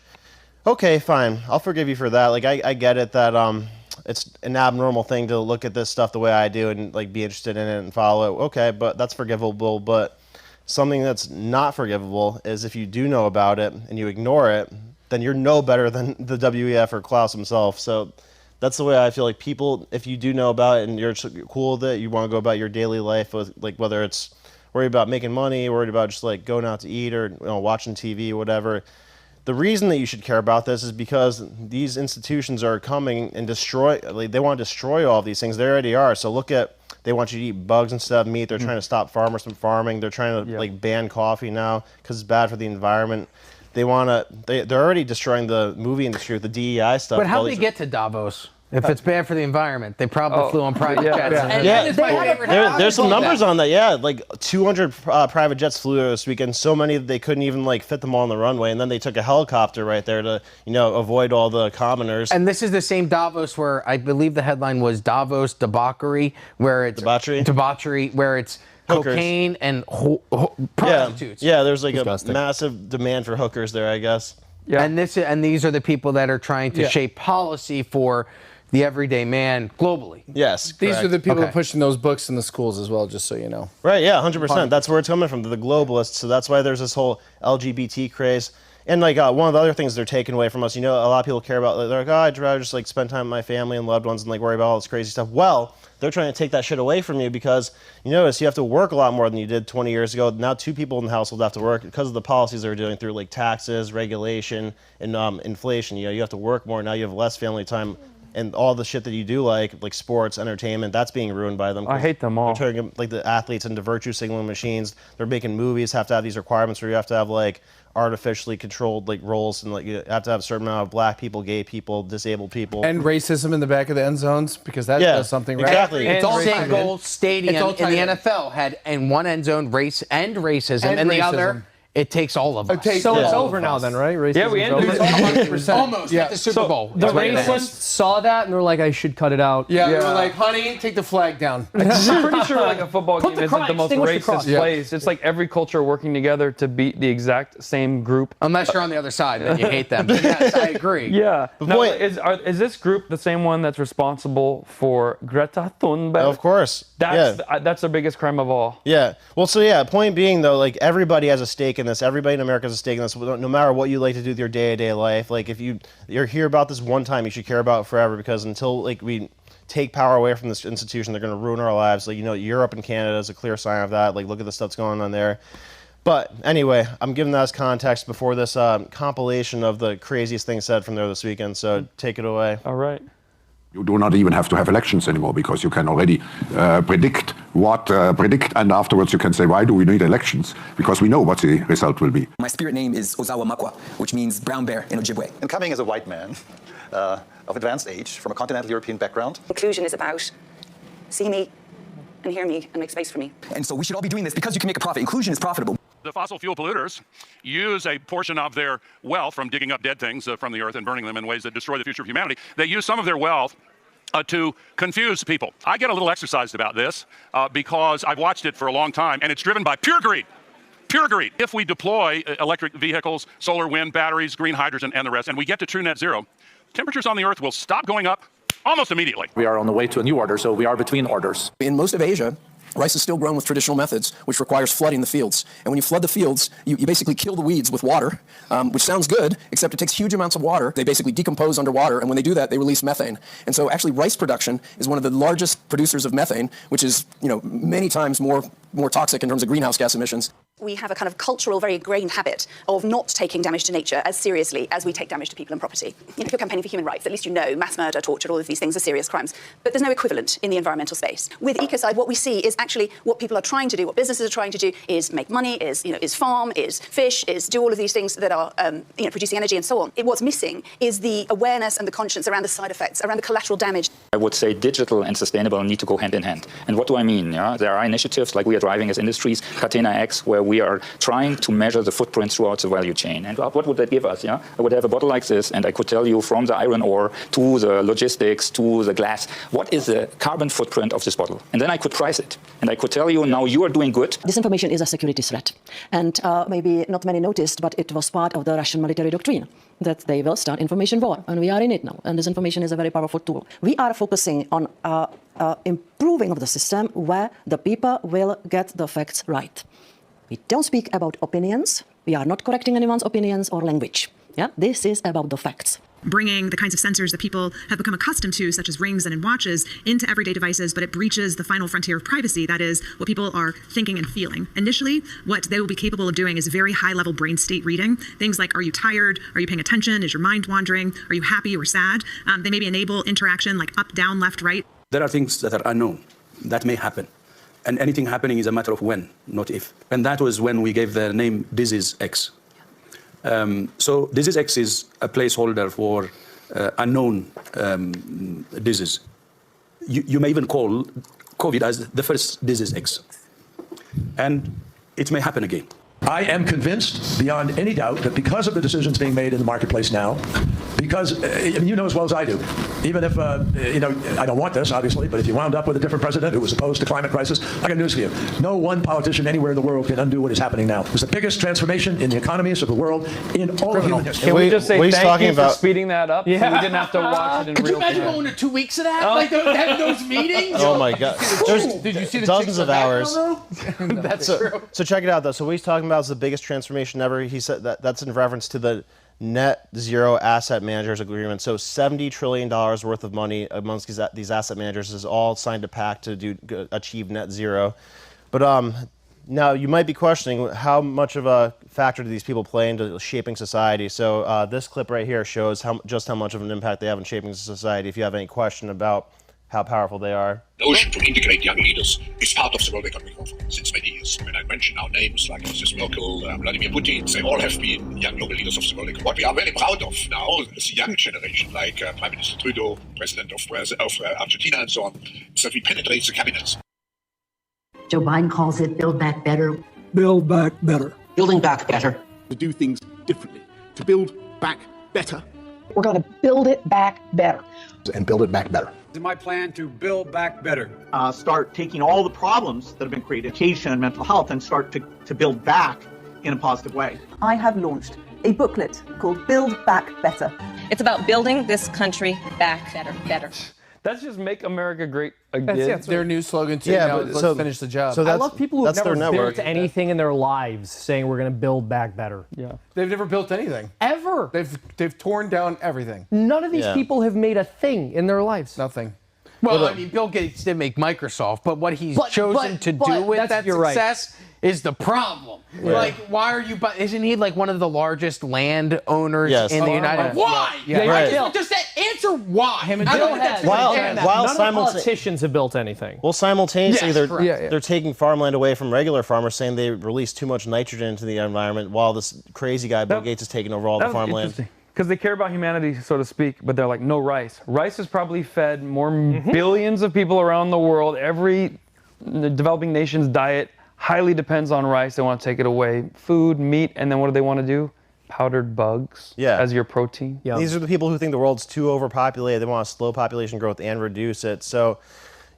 Okay, fine. I'll forgive you for that. Like, I get it that it's an abnormal thing to look at this stuff the way I do and like be interested in it and follow it. Okay, but that's forgivable. But something that's not forgivable is if you do know about it and you ignore it, then you're no better than the WEF or Klaus himself. So that's the way I feel like people, if you do know about it and you're cool with it, you want to go about your daily life with, like, whether it's worried about making money, worried about just like going out to eat or watching TV, whatever. The reason that you should care about this is because these institutions are coming and they want to destroy all of these things. They already are. So look at, they want you to eat bugs instead of meat. They're trying to stop farmers from farming. They're trying to like ban coffee now because it's bad for the environment. They want to, they're already destroying the movie industry with the DEI stuff. But how do they get to Davos? If it's bad for the environment, they probably flew on private jets. There's some numbers on that. Yeah, like 200 private jets flew this weekend. So many that they couldn't even like fit them all on the runway, and then they took a helicopter right there to avoid all the commoners. And this is the same Davos where I believe the headline was Davos debauchery, where it's debauchery, where it's hookers. Cocaine and prostitutes. Yeah, there's like a massive demand for hookers there, I guess. Yeah. And these are the people that are trying to shape policy for the everyday man globally. Yes, these are the people pushing those books in the schools as well, just so you know. Right, yeah, 100%. That's where it's coming from, the globalists. So that's why there's this whole LGBT craze. And like one of the other things they're taking away from us, a lot of people care about, they're like, I'd rather just like spend time with my family and loved ones and like worry about all this crazy stuff. Well, they're trying to take that shit away from you because you notice you have to work a lot more than you did 20 years ago. Now 2 people in the household have to work because of the policies they're doing through like taxes, regulation, and inflation. You have to work more. Now you have less family time. And all the shit that you do like sports, entertainment, that's being ruined by them. I hate them all. They're turning like the athletes into virtue signaling machines. They're making movies have to have these requirements where you have to have like artificially controlled like roles and like you have to have a certain amount of black people, gay people, disabled people. And racism in the back of the end zones because that does something right. Exactly. It's all Gold Stadium in the NFL had in one end zone race and racism, and the other. It takes all of us. So it's over now then, right? Racism yeah, we ended it. 100%. Almost. Yeah. The Super Bowl. The racists saw that and were like, I should cut it out. Yeah, they were like, honey, take the flag down. I'm pretty sure like a football game isn't the most racist place. It's like every culture working together to beat the exact same group. Unless you're on the other side and you hate them. Yes, I agree. Yeah. Now, is this group the same one that's responsible for Greta Thunberg? Of course. That's their biggest crime of all. Yeah. Well, so point being though, like everybody has a stake in this. Everybody in America has a stake in this. No matter what you like to do with your day-to-day life, like if you're here about this one time, you should care about it forever because until like we take power away from this institution, they're going to ruin our lives. Like Europe and Canada is a clear sign of that. Like look at the stuff that's going on there. But anyway, I'm giving that as context before this compilation of the craziest things said from there this weekend. So take it away. All right. You do not even have to have elections anymore because you can already predict, and afterwards you can say, why do we need elections? Because we know what the result will be. My spirit name is Ozawa Makwa, which means brown bear in Ojibwe. And coming as a white man of advanced age from a continental European background. Inclusion is about see me and hear me and make space for me. And so we should all be doing this because you can make a profit. Inclusion is profitable. The fossil fuel polluters use a portion of their wealth from digging up dead things from the earth and burning them in ways that destroy the future of humanity. They use some of their wealth to confuse people. I get a little exercised about this because I've watched it for a long time, and it's driven by pure greed. Pure greed. If we deploy electric vehicles, solar, wind, batteries, green hydrogen, and the rest, and we get to true net zero, temperatures on the earth will stop going up almost immediately. We are on the way to a new order, so we are between orders. In most of Asia, rice is still grown with traditional methods, which requires flooding the fields. And when you flood the fields, you basically kill the weeds with water, which sounds good, except it takes huge amounts of water. They basically decompose underwater, and when they do that, they release methane. And so actually rice production is one of the largest producers of methane, which is many times more toxic in terms of greenhouse gas emissions. We have a kind of cultural, very ingrained habit of not taking damage to nature as seriously as we take damage to people and property. If you're campaigning for human rights, at least mass murder, torture, all of these things are serious crimes. But there's no equivalent in the environmental space. With ecocide, what we see is actually what people are trying to do, what businesses are trying to do is make money, is farm, is fish, is do all of these things that are producing energy and so on. What's missing is the awareness and the conscience around the side effects, around the collateral damage. I would say digital and sustainable need to go hand in hand. And what do I mean? There are initiatives like we at driving as industries, Catena X, where we are trying to measure the footprint throughout the value chain. And what would that give us? Yeah, I would have a bottle like this, and I could tell you from the iron ore to the logistics to the glass, what is the carbon footprint of this bottle? And then I could price it, and I could tell you, now you are doing good. This information is a security threat, and maybe not many noticed, but it was part of the Russian military doctrine that they will start information war, and we are in it now, and this information is a very powerful tool. We are focusing on improving of the system where the people will get the facts right. We don't speak about opinions. We are not correcting anyone's opinions or language. Yeah, this is about the facts. Bringing the kinds of sensors that people have become accustomed to, such as rings and in watches, into everyday devices, but it breaches the final frontier of privacy. That is what people are thinking and feeling. Initially, what they will be capable of doing is very high-level brain state reading. Things like, are you tired? Are you paying attention? Is your mind wandering? Are you happy or sad? They maybe enable interaction like up, down, left, right. There are things that are unknown that may happen. And anything happening is a matter of when, not if. And that was when we gave the name Disease X. So Disease X is a placeholder for unknown disease. You may even call COVID as the first Disease X. And it may happen again. I am convinced beyond any doubt that because of the decisions being made in the marketplace now, because you know as well as I do, even if, I don't want this, obviously, but if you wound up with a different president who was opposed to climate crisis, I got news for you. No one politician anywhere in the world can undo what is happening now. It was the biggest transformation in the economies of the world in all of human history. Can we just say thank you for speeding that up? Yeah. So we didn't have to watch it in real time. Could you imagine going to 2 weeks of that? Like having those meetings? Oh my God. Did you see the dozens of hours. That's true. So check it out though. So what he's talking about is the biggest transformation ever. He said that's in reference to the net zero asset managers agreement. So $70 trillion worth of money amongst these asset managers is all signed a pact to achieve net zero. But now you might be questioning how much of a factor do these people play into shaping society. So this clip right here shows just how much of an impact they have in shaping society. If you have any question about how powerful they are. The notion to integrate young leaders is part of the World Economic Forum since many years. When I mention our names like Mrs. Merkel, Vladimir Putin, they all have been young global leaders of the World Economic Forum. What we are very proud of now is the young generation, like Prime Minister Trudeau, President of Argentina, and so on, is that we penetrate the cabinets. Joe Biden calls it Build Back Better. Build back better. Building back better. To do things differently. To build back better. We're going to build it back better. And build it back better. It's my plan to build back better. Start taking all the problems that have been created, education and mental health, and start to build back in a positive way. I have launched a booklet called Build Back Better. It's about building this country back better. That's just make America great again. That's their new slogan too. Yeah, now, but let's finish the job. So I love people who've never built anything in their lives saying we're going to build back better. Yeah. They've never built anything. Ever. They've torn down everything. None of these people have made a thing in their lives. Nothing. Well, I mean, Bill Gates did make Microsoft, but what he's chosen to do with that success is the problem. Yeah. Like, why are you? Isn't he like one of the largest land owners in the United States? Why? Yeah, right. Just answer why. Him and Bill has. None of the politicians have built anything. Well, simultaneously, yes, they're taking farmland away from regular farmers, saying they release too much nitrogen into the environment, while this crazy guy Bill Gates is taking over all the farmland. Because they care about humanity, so to speak, but they're like, no rice. Rice has probably fed more billions of people around the world. Every developing nation's diet highly depends on rice. They want to take it away. Food, meat, and then what do they want to do? Powdered bugs as your protein. Yeah. These are the people who think the world's too overpopulated. They want to slow population growth and reduce it. So,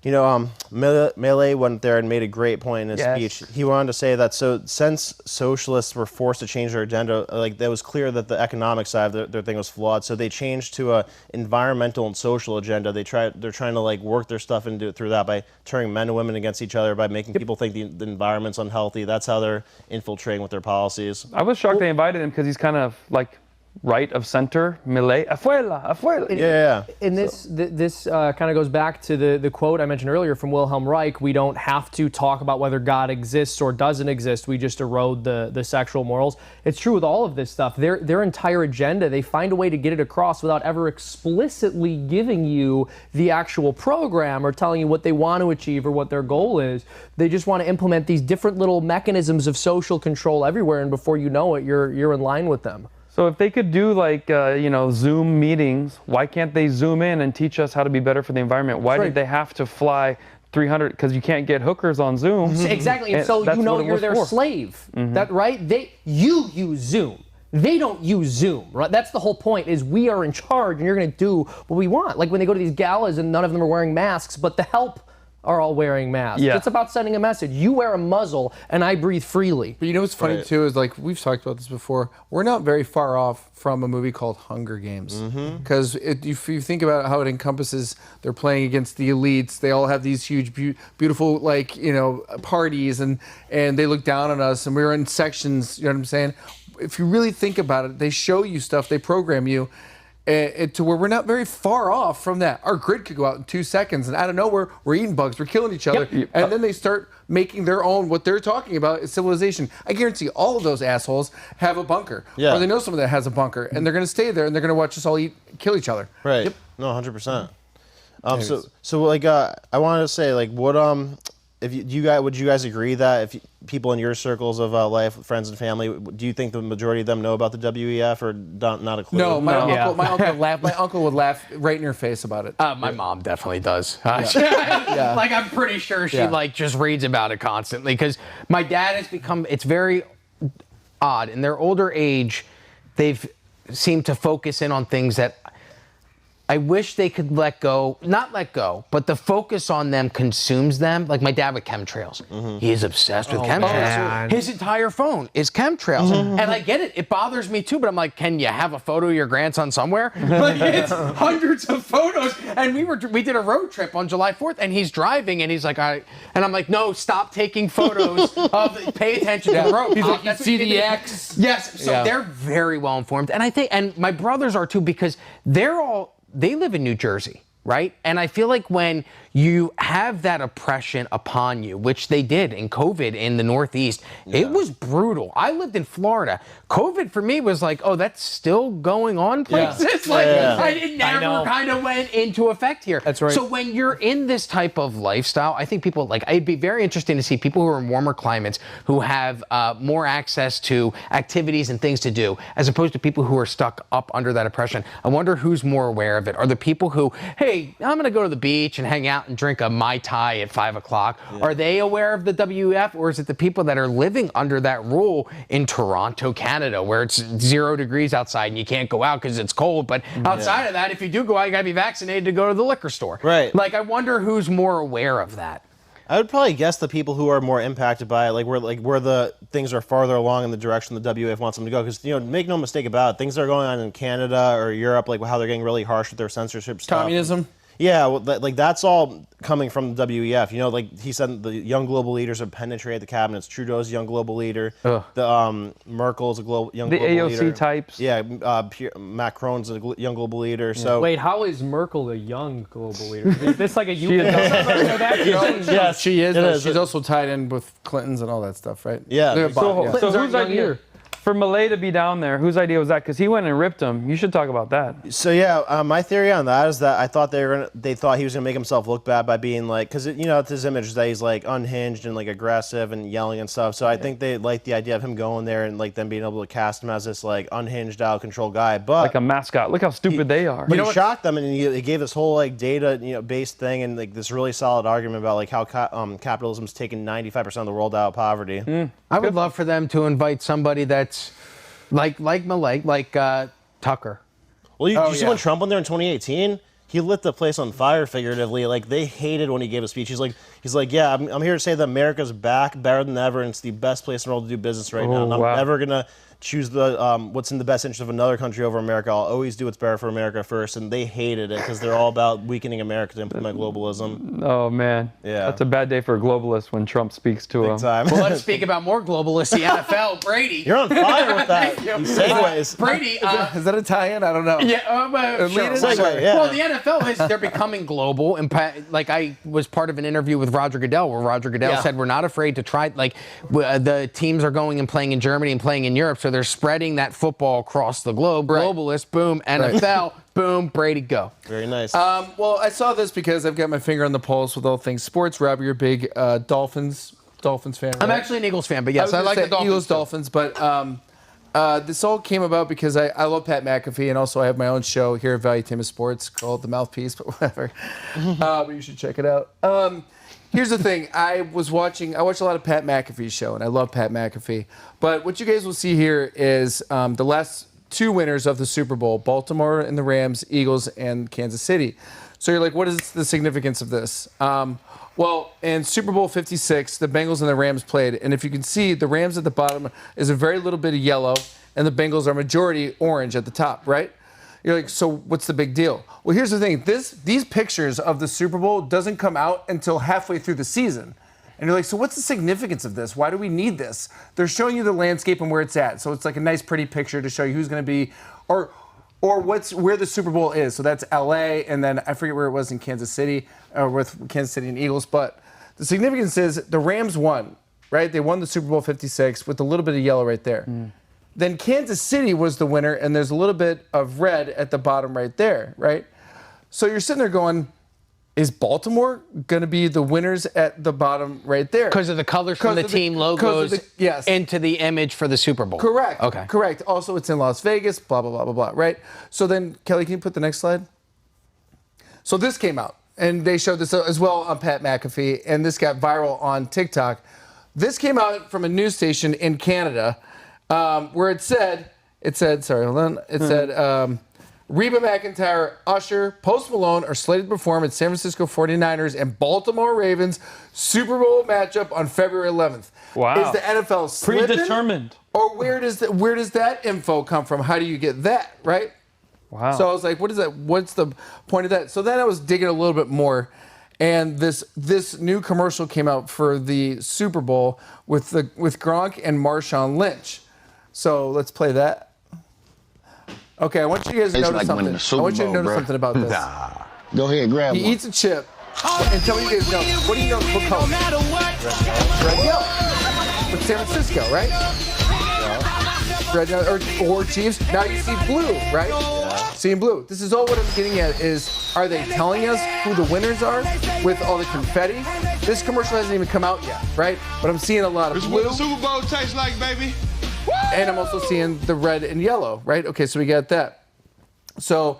you know, Millet went there and made a great point in his speech. He wanted to say that since socialists were forced to change their agenda, like it was clear that the economic side of their thing was flawed. So they changed to a environmental and social agenda. They're trying to like work their stuff into through that by turning men and women against each other, by making people think the environment's unhealthy. That's how they're infiltrating with their policies. I was shocked they invited him because he's kind of like right of center, Millet, afuera. Yeah. And this kind of goes back to the quote I mentioned earlier from Wilhelm Reich. We don't have to talk about whether God exists or doesn't exist. We just erode the sexual morals. It's true with all of this stuff. Their entire agenda, they find a way to get it across without ever explicitly giving you the actual program or telling you what they want to achieve or what their goal is. They just want to implement these different little mechanisms of social control everywhere, and before you know it, you're in line with them. So if they could do like, Zoom meetings, why can't they zoom in and teach us how to be better for the environment? Why did they have to fly 300 because you can't get hookers on Zoom. Exactly, and so that's you know what it you're was their for. slave. That right? You use Zoom. They don't use Zoom, right? That's the whole point, is we are in charge and you're going to do what we want. Like when they go to these galas and none of them are wearing masks, but the help are all wearing masks. Yeah. It's about sending a message. You wear a muzzle and I breathe freely. But you know what's funny too is, like, we've talked about this before, we're not very far off from a movie called Hunger Games. Because if you think about how it encompasses, they're playing against the elites, they all have these huge, beautiful, like, you know, parties, and they look down on us, and we're in sections, you know what I'm saying? If you really think about it, they show you stuff, they program you to where we're not very far off from that. Our grid could go out in 2 seconds, and out of nowhere, we're eating bugs, we're killing each other, and then they start making their own, what they're talking about is civilization. I guarantee all of those assholes have a bunker, or they know someone that has a bunker, and they're going to stay there, and they're going to watch us all kill each other. Right. Yep. No, 100%. So like, I wanted to say, like, what if would you guys agree that if people in your circles of life, friends and family, do you think the majority of them know about the WEF, or not a clue? No, my uncle would laugh right in your face about it. My mom definitely does. Like, I'm pretty sure she like just reads about it constantly, because my dad has become, it's very odd. In their older age, they've seemed to focus in on things that I wish they could let go, not let go, but the focus on them consumes them. Like my dad with chemtrails. He is obsessed with chemtrails. Man. His entire phone is chemtrails. And I get it. It bothers me too, but I'm like, can you have a photo of your grandson somewhere? Like, it's hundreds of photos. And we did a road trip on July 4th, and he's driving, and he's like, all right. And I'm like, no, stop taking photos pay attention to the road. He's like, you see the X? Yes. So they're very well informed. And I think, and my brothers are too, because they live in New Jersey, right? And I feel like when you have that oppression upon you, which they did in COVID in the Northeast, it was brutal. I lived in Florida. COVID for me was like, oh, that's still going on places. It never kind of went into effect here. That's right. So when you're in this type of lifestyle, I think people, like, it'd be very interesting to see people who are in warmer climates who have more access to activities and things to do, as opposed to people who are stuck up under that oppression. I wonder who's more aware of it. Are the people who, hey, I'm going to go to the beach and hang out and drink a Mai Tai at 5 o'clock. Are they aware of the WEF, or is it the people that are living under that rule in Toronto, Canada, where it's 0 degrees outside and you can't go out because it's cold, but outside of that, if you do go out, you got to be vaccinated to go to the liquor store. Right. Like, I wonder who's more aware of that. I would probably guess the people who are more impacted by it, where the things are farther along in the direction the WEF wants them to go. Because, you know, make no mistake about it, things that are going on in Canada or Europe, like how they're getting really harsh with their censorship stuff. Communism. Yeah, well, like that's all coming from the WEF. You know, like he said, the young global leaders have penetrated the cabinets. Trudeau's a young global leader. The Merkel's a young global leader. The AOC types. Yeah, Macron's a young global leader. So wait, how is Merkel a young global leader? Is this like a Yes, she is. She's also tied in with Clintons and all that stuff, right? Yeah. So whose idea? For Millet to be down there, whose idea was that? Because he went and ripped him. You should talk about that. So yeah, my theory on that is that I thought they thought he was gonna make himself look bad by being like, because you know, it's his image that he's like unhinged and like aggressive and yelling and stuff. So I think they liked the idea of him going there and like them being able to cast him as this like unhinged, out of control guy. But like a mascot. Look how stupid they are. But he shocked them, and he gave this whole like data based thing and like this really solid argument about like how capitalism's taken 95% of the world out of poverty. I would love for them to invite somebody that's like Millet, like Tucker. Well, you see when Trump went there in 2018, he lit the place on fire, figuratively. Like, they hated when he gave a speech. He's like, yeah, I'm here to say that America's back, better than ever, and it's the best place in the world to do business right now. And I'm never gonna choose the what's in the best interest of another country over America. I'll always do what's better for America first. And they hated it because they're all about weakening America to implement globalism. Oh man, that's a bad day for a globalist when Trump speaks to him. Time. Well, let's speak about more globalists. The NFL, Brady. You're on fire with that. Segues. Brady. Is that Italian? I don't know. Yeah, sure. Segue, yeah. Well, the NFL they're becoming global. And like, I was part of an interview with Roger Goodell where Roger Goodell said we're not afraid to try. Like, the teams are going and playing in Germany and playing in Europe, so they're spreading that football across the globe. Right. Globalist, boom. NFL, boom. Brady, go. Very nice. Well, I saw this because I've got my finger on the pulse with all things sports. Rob, you're a big Dolphins fan. Right? I'm actually an Eagles fan, but yes, I like the Dolphins. Eagles, Dolphins, but This all came about because I love Pat McAfee, and also I have my own show here at Valutainers Sports called The Mouthpiece, but whatever. But you should check it out. Here's the thing. I watch a lot of Pat McAfee's show, and I love Pat McAfee. But what you guys will see here is the last two winners of the Super Bowl, Baltimore and the Rams, Eagles, and Kansas City. So you're like, what is the significance of this? Well, in Super Bowl 56, the Bengals and the Rams played. And if you can see, the Rams at the bottom is a very little bit of yellow, and the Bengals are majority orange at the top, right? You're like, so what's the big deal? Well, here's the thing. These pictures of the Super Bowl doesn't come out until halfway through the season. And you're like, so what's the significance of this? Why do we need this? They're showing you the landscape and where it's at. So it's like a nice, pretty picture to show you who's going to be, or where the Super Bowl is. So that's LA, and then I forget where it was in Kansas City, with Kansas City and Eagles. But the significance is the Rams won, right? They won the Super Bowl 56 with a little bit of yellow right there. Then Kansas City was the winner, and there's a little bit of red at the bottom right there, right? So you're sitting there going, is Baltimore going to be the winners at the bottom right there? Because of the colors from the team logos into the image for the Super Bowl. Correct. Okay. Correct. Also, it's in Las Vegas, blah, blah, blah, blah, blah, right? So then, Kelly, can you put the next slide? So this came out, and they showed this as well on Pat McAfee, and this got viral on TikTok. This came out from a news station in Canada where it said, sorry, hold on. It said, Reba McEntire, Usher, Post Malone are slated to perform at San Francisco 49ers and Baltimore Ravens Super Bowl matchup on February 11th. Wow. Is the NFL slipping? Predetermined. Or where does that info come from? How do you get that, right? Wow. So I was like, what is that? What's the point of that? So then I was digging a little bit more, and this new commercial came out for the Super Bowl with Gronk and Marshawn Lynch. So let's play that. Okay, I want you guys to notice something. I want you to notice something about this. Go ahead, grab one. He eats a chip, and tell me you guys know. What do you know? What color? Red, yellow. But San Francisco, right? Yeah. Red, or Chiefs. Now you see blue, right? Yeah. Seeing blue. This is all what I'm getting at is, are they telling us who the winners are with all the confetti? This commercial hasn't even come out yet, right? But I'm seeing a lot of blue. This is what the Super Bowl tastes like, baby. And I'm also seeing the red and yellow, right? Okay, so we got that. So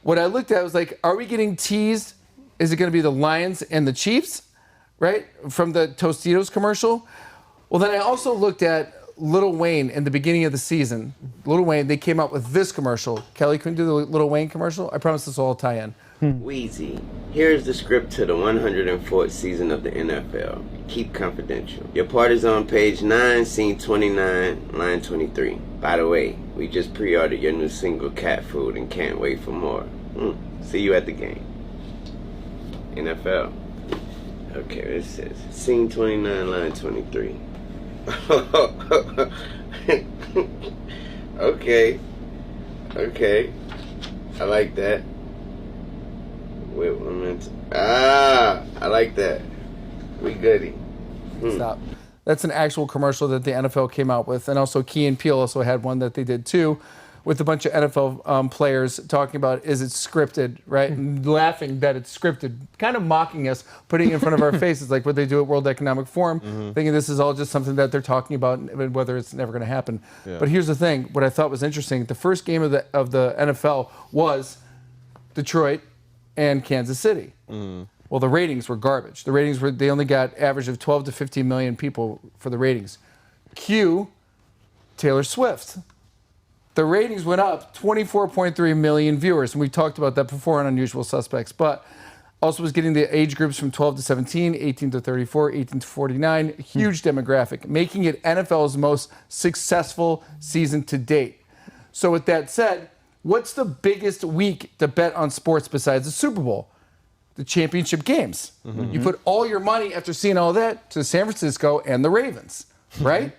what I looked at was like, are we getting teased? Is it going to be the Lions and the Chiefs, right? From the Tostitos commercial? Well, then I also looked at Lil Wayne in the beginning of the season. Lil Wayne, they came out with this commercial. Kelly, can you do the Lil Wayne commercial? I promise this will all tie in. Wheezy, here's the script to the 104th season of the NFL. Keep confidential. Your part is on page 9, scene 29, line 23. By the way, we just pre-ordered your new single, Cat Food, and can't wait for more. See you at the game. NFL. Okay, this says scene 29, line 23. Okay. I like that. Wait 1 minute. I like that. We goody. Stop. That's an actual commercial that the NFL came out with. And also Key and Peele also had one that they did too, with a bunch of NFL players talking about, is it scripted, right? And laughing that it's scripted, kind of mocking us, putting it in front of our faces, like what they do at World Economic Forum, thinking this is all just something that they're talking about, and whether it's never going to happen. Yeah. But here's the thing, what I thought was interesting, the first game of the NFL was Detroit and Kansas City. Well, the ratings were garbage. The ratings they only got average of 12 to 15 million people for the ratings. Cue Taylor Swift. The ratings went up 24.3 million viewers, and we talked about that before on Unusual Suspects, but also was getting the age groups from 12 to 17, 18 to 34, 18 to 49, huge demographic, making it NFL's most successful season to date. So with that said, what's the biggest week to bet on sports besides the Super Bowl? The championship games. You put all your money, after seeing all that, to San Francisco and the Ravens, right?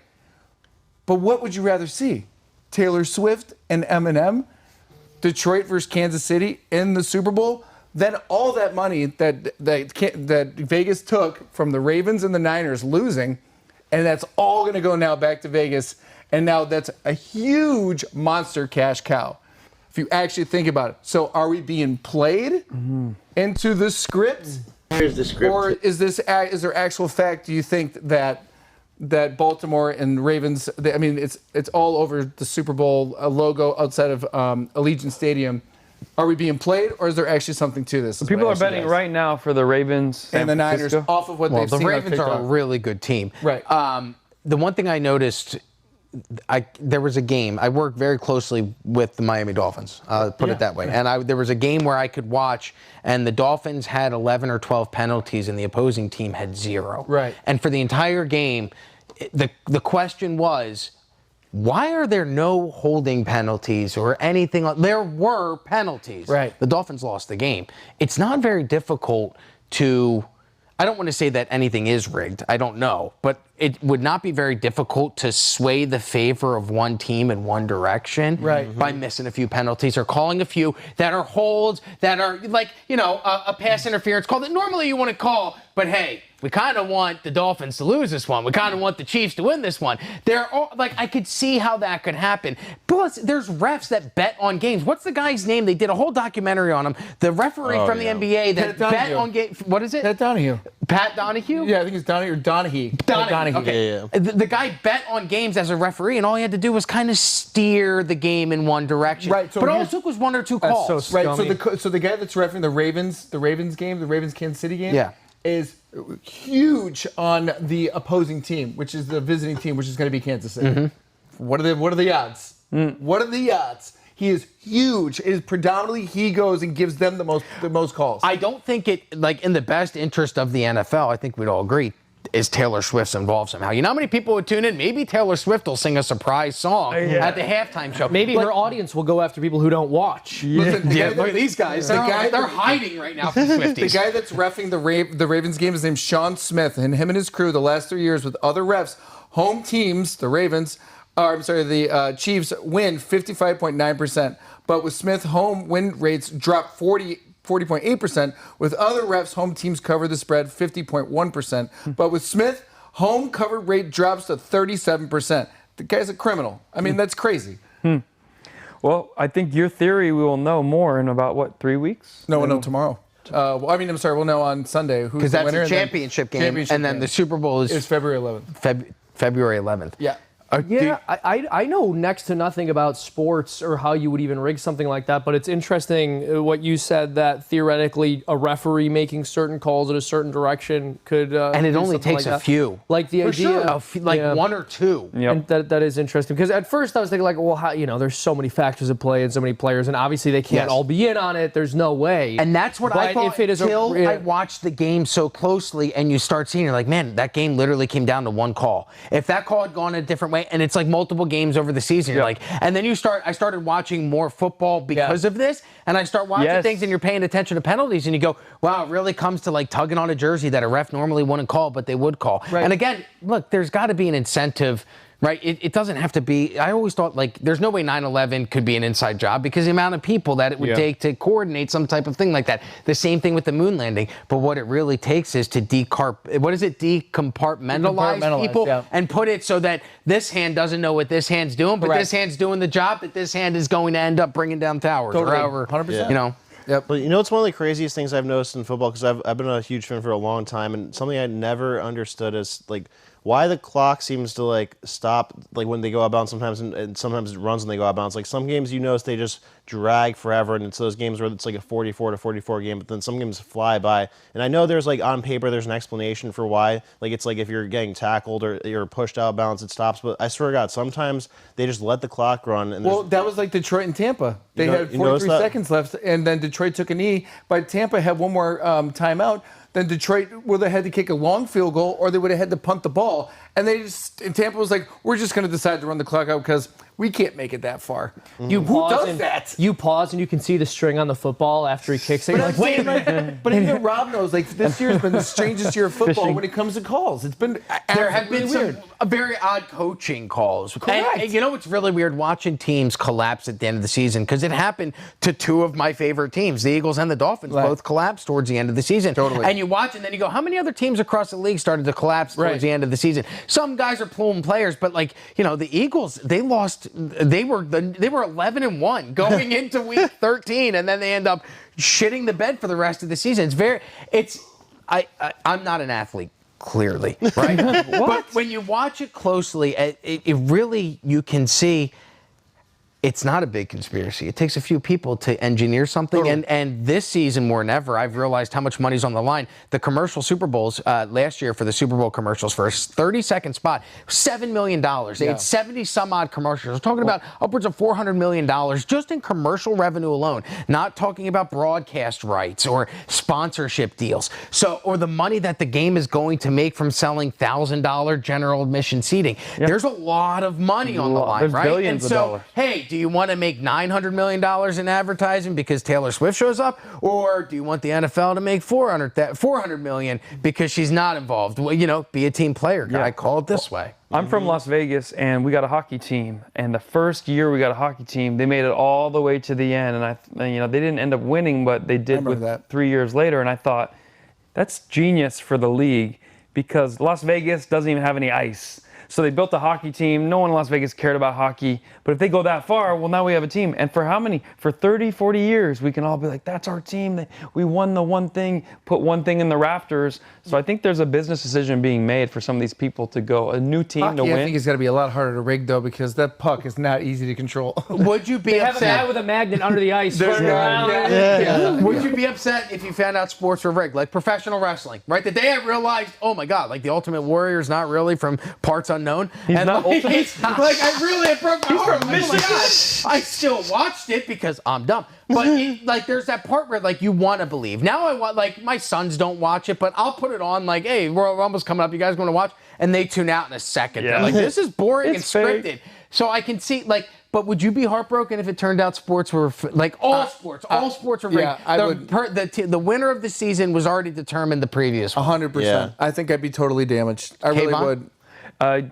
But what would you rather see? Taylor Swift and Eminem, Detroit versus Kansas City in the Super Bowl? Then all that money that Vegas took from the Ravens and the Niners losing, and that's all going to go now back to Vegas, and now that's a huge monster cash cow, if you actually think about it. So are we being played into the script? Here's the script. Or is there actual fact, do you think, that that Baltimore and Ravens, I mean, it's all over the Super Bowl logo outside of Allegiant Stadium. Are we being played, or is there actually something to this? People are betting right now for the Ravens and the Niners off of what they've seen. The Ravens are a really good team. Right. The one thing I noticed, there was a game. I worked very closely with the Miami Dolphins, put it that way. And there was a game where I could watch, and the Dolphins had 11 or 12 penalties, and the opposing team had 0. Right. And for the entire game, the question was, why are there no holding penalties or anything? There were penalties. Right. The Dolphins lost the game. It's not very difficult to, I don't want to say that anything is rigged. I don't know. But it would not be very difficult to sway the favor of one team in one direction by missing a few penalties or calling a few that are holds, that are like, a pass interference call that normally you want to call. But hey, we kind of want the Dolphins to lose this one. We kind of want the Chiefs to win this one. I could see how that could happen. Plus, there's refs that bet on games. What's the guy's name? They did a whole documentary on him. The referee from the NBA that bet on games. What is it? Pat Donahue. Pat Donahue? Yeah, I think it's Donahue or Donahue. Donahue. Okay. Yeah. The guy bet on games as a referee, and all he had to do was kind of steer the game in one direction. Right. So but all it took was 1 or 2 calls. So so the guy that's refereeing the Ravens game, the Ravens Kansas City game, is huge on the opposing team, which is the visiting team, which is going to be Kansas City. Mm-hmm. What are the odds? What are the odds? He is huge. It is predominantly he goes and gives them the most calls. I don't think it, in the best interest of the NFL, I think we'd all agree, is Taylor Swift's involved somehow. You know how many people would tune in? Maybe Taylor Swift will sing a surprise song at the halftime show. Maybe her audience will go after people who don't watch. Listen, look at these guys. They're hiding right now from Swifties. The guy that's reffing the Ravens game is named Sean Smith, and him and his crew the last 3 years with other refs, home teams, the Chiefs win 55.9%. But with Smith, home win rates drop 40.8%. With other refs, home teams cover the spread 50.1%. But with Smith, home cover rate drops to 37%. The guy's a criminal. I mean, that's crazy. Well, I think your theory we will know more in about, 3 weeks? No, we'll know tomorrow. We'll know on Sunday who's the winner. Because that's the championship game, and then the Super Bowl is February 11th. February 11th. Yeah. I know next to nothing about sports or how you would even rig something like that, but it's interesting what you said, that theoretically a referee making certain calls in a certain direction could and it only takes a few. Like the idea, like 1 or 2. And that is interesting, because at first I was thinking how, there's so many factors at play and so many players, and obviously they can't all be in on it. There's no way. And that's what I thought until I watched the game so closely, and you start seeing, you're like, man, that game literally came down to 1 call. If that call had gone a different way, and it's like multiple games over the season, you're like, and then I started watching more football because of this, and I start watching things, and you're paying attention to penalties, and you go, wow, it really comes to tugging on a jersey that a ref normally wouldn't call, but they would call. Right. And again, look, there's got to be an incentive. Right? It doesn't have to be. I always thought there's no way 9/11 could be an inside job, because the amount of people that it would take to coordinate some type of thing like that. The same thing with the moon landing. But what it really takes is to decompartmentalize people and put it so that this hand doesn't know what this hand's doing, but this hand's doing the job that this hand is going to end up bringing down towers. Totally. Or however, 100%. Yep. But it's one of the craziest things I've noticed in football, because I've been a huge fan for a long time, and something I never understood is why the clock seems to stop when they go out of bounds sometimes, and sometimes it runs when they go out of bounds. Some games notice they just drag forever, and it's those games where it's a 44-44 game, but then some games fly by. And I know there's on paper there's an explanation for why. It's if you're getting tackled or you're pushed out of bounds, it stops. But I swear to God, sometimes they just let the clock run. And that was Detroit and Tampa. They had 43 seconds left, and then Detroit took a knee, but Tampa had one more timeout. Then Detroit would have had to kick a long field goal, or they would have had to punt the ball. And Tampa was like, we're just going to decide to run the clock out because we can't make it that far. Who does that? You pause and you can see the string on the football after he kicks it. You're like, wait a minute. But even Rob knows, this year's been the strangest year of football when it comes to calls. It's been there have been some very odd coaching calls. Correct. And it's really weird watching teams collapse at the end of the season, because it happened to 2 of my favorite teams. The Eagles and the Dolphins both collapsed towards the end of the season. Totally. And you watch, and then you go, how many other teams across the league started to collapse towards the end of the season? Some guys are pulling players, but the Eagles, they lost. They were 11-1 going into week 13, and then they end up shitting the bed for the rest of the season. I'm not an athlete. clearly, right? But when you watch it closely, it really, you can see it's not a big conspiracy. It takes a few people to engineer something. And this season, more than ever, I've realized how much money's on the line. The commercial Super Bowls last year for the Super Bowl commercials for a 30-second spot, $7 million. They had 70 some odd commercials. We're talking about upwards of $400 million just in commercial revenue alone, not talking about broadcast rights or sponsorship deals. So, or the money that the game is going to make from selling $1,000 general admission seating. There's a lot of money on the line, There's right? billions And so, of dollars. hey, do you want to make $900 million in advertising because Taylor Swift shows up? Or do you want the NFL to make $400 million because she's not involved? Well, you know, be a team player. I call it this way. I'm from Las Vegas, and we got a hockey team. And the first year we got a hockey team, they made it all the way to the end. And they didn't end up winning, but they did with that 3 years later. And I thought, that's genius for the league because Las Vegas doesn't even have any ice. So they built a hockey team. No one in Las Vegas cared about hockey. But if they go that far, well, now we have a team. And for how many? For 30, 40 years, we can all be like, that's our team. We won the one thing, put one thing in the rafters. So I think there's a business decision being made for some of these people to go, a new team to win. I think it's got to be a lot harder to rig, though, because that puck is not easy to control. Would you be upset? Have a guy with a magnet under the ice. Would you be upset if you found out sports were rigged, like professional wrestling, right? The day I realized, oh my God, like the Ultimate Warrior is not really from parts unknown. He's not like, Ultimate. Like I really broke my heart. from Like, oh my Michigan. God. I still watched it because I'm dumb. But like there's that part where like you want to believe. Now I want, like my sons don't watch it, but I'll put it on like, hey, we're almost coming up. You guys going to watch? And they tune out in a second. They're like, this is boring and scripted. fake. So I can see like. But would you be heartbroken if it turned out sports were like all sports were rigged? Yeah, I would. The winner of the season was already determined the previous one. 100%. Yeah. I think I'd be totally damaged. I really Kvon? would.